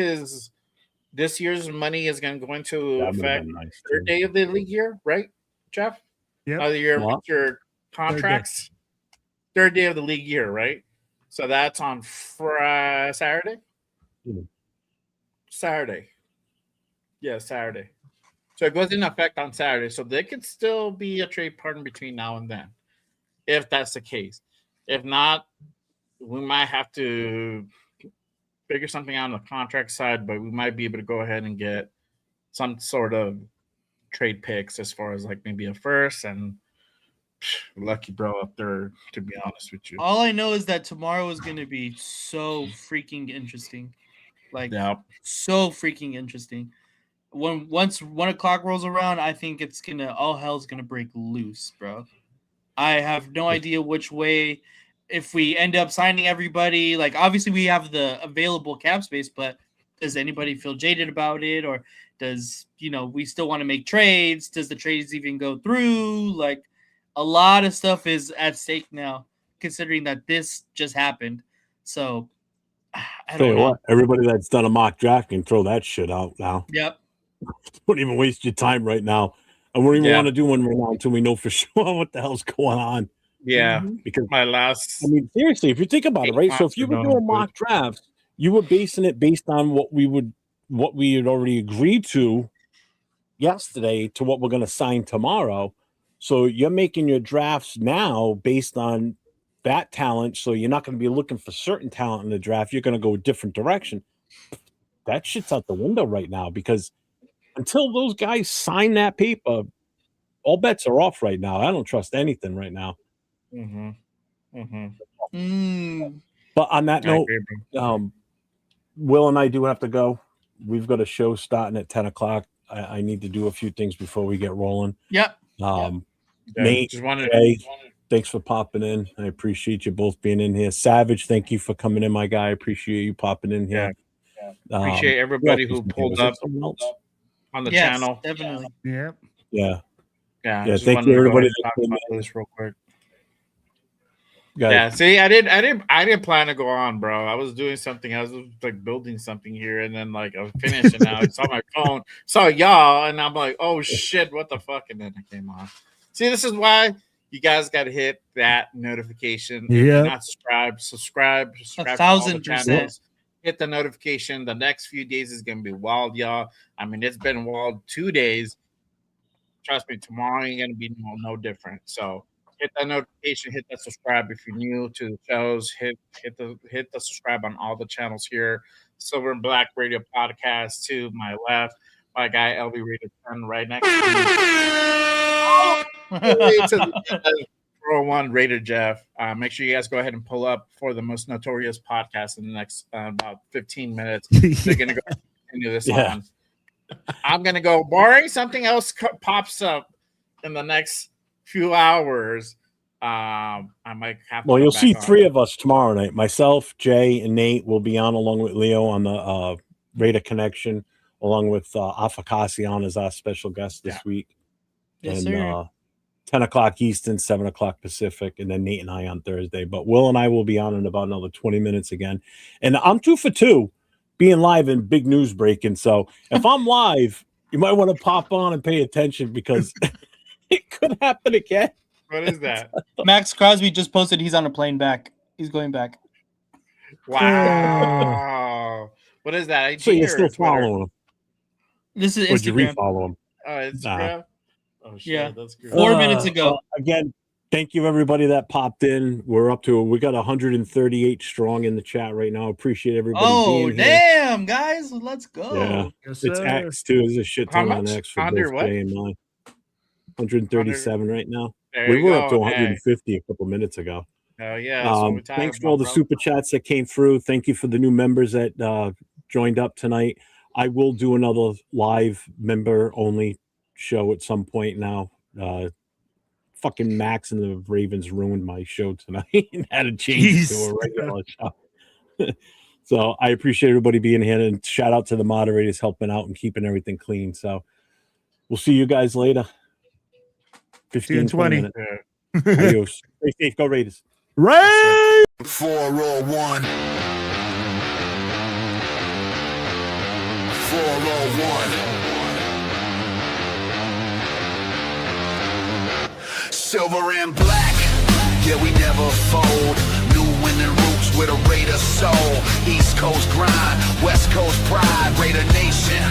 this year's money is going to go into effect third day of the league year, right, Jeff? Yeah. Your contracts, third day of the league year, right? So that's on Saturday. Saturday. Yeah, Saturday. So it goes into effect on Saturday. So there could still be a trade partner between now and then, if that's the case. If not, we might have to figure something out on the contract side, but we might be able to go ahead and get some sort of trade picks as far as like maybe a first and lucky bro up there, to be honest with you. All I know is that tomorrow is going to be so freaking interesting. Like, so freaking interesting. Once 1 o'clock rolls around, I think it's all hell's gonna break loose, bro. I have no idea which way. If we end up signing everybody, like obviously we have the available cap space, but does anybody feel jaded about it, or does we still want to make trades? Does the trades even go through? Like, a lot of stuff is at stake now, considering that this just happened. So I don't know. What? Everybody that's done a mock draft can throw that shit out now. Yep. Don't even waste your time right now. I wouldn't even want to do one right now until we know for sure what the hell's going on. Yeah, because my last. I mean, seriously, if you think about it, right? So if you were doing mock drafts, you were basing it based on what we had already agreed to yesterday to what we're going to sign tomorrow. So you're making your drafts now based on that talent. So you're not going to be looking for certain talent in the draft. You're going to go a different direction. That shit's out the window right now because until those guys sign that paper, all bets are off right now. I don't trust anything right now. But on that note, Will and I do have to go. We've got a show starting at 10 o'clock. I need to do a few things before we get rolling. Yep. Nate, Jay, thanks for popping in. I appreciate you both being in here. Savage, thank you for coming in, my guy. I appreciate you popping in here. Appreciate everybody who pulled up on the channel. Definitely. Yep. Yeah. Yeah. Thank you, everybody. Talk about this real quick. Yeah. See, I didn't plan to go on, bro. I was doing something. I was like building something here, and then like I was finished, and now I saw my phone, saw y'all, and I'm like, oh shit, what the fuck? And then I came on. See, this is why you guys got to hit that notification. Yeah. Not subscribe. 1,000%. Hit the notification. The next few days is gonna be wild, y'all. I mean, it's been wild 2 days. Trust me, tomorrow ain't gonna be no different. So hit that notification, hit that subscribe if you're new to the shows. Hit the subscribe on all the channels here. Silver and Black Radio Podcast to my left. My guy LB Rated 10 right next to me. 401 Raider Jeff. Make sure you guys go ahead and pull up for the most notorious podcast in the next about 15 minutes. They're gonna go continue this on. I'm gonna go. Barring something else pops up in the next few hours, I might have. Well, you'll see three of us tomorrow night. Myself, Jay, and Nate will be on along with Leo on the Raider Connection, along with Afakasi on as our special guest this week. Yes, and sir. 10 o'clock Eastern, 7 o'clock Pacific, and then Nate and I on Thursday. But Will and I will be on in about another 20 minutes again. And I'm 2 for 2 being live and big news breaking. So if I'm live, you might want to pop on and pay attention because it could happen again. What is that? Maxx Crosby just posted he's on a plane back. He's going back. Wow. What is that? So you're still following him. This is Would you Instagram. refollow him? Oh, Instagram? Oh, shit. Yeah. That's good. 4 minutes ago. Again, thank you everybody that popped in. We got 138 strong in the chat right now. Appreciate everybody being here. Damn, guys. Let's go. Yeah. Yes, It's sir. X too. There's a shit ton How on much? X for Under both what? Jay and mine. 137 right now. There We you were go. up to Hey. 150 a couple minutes ago. Oh, yeah. That's what we're talking Thanks for about, all the bro. super chats that came through. Thank you for the new members that joined up tonight. I will do another live member only show at some point now. Fucking Maxx and the Ravens ruined my show tonight and had to change it to a regular show. So I appreciate everybody being here, and shout out to the moderators helping out and keeping everything clean. So we'll see you guys later. 15 20. minutes. Adios. Stay safe. Go Raiders. Right. 401. 401. Silver and black, yeah, we never fold. New winning roots with a Raider soul. East Coast grind, West Coast pride, Raider Nation.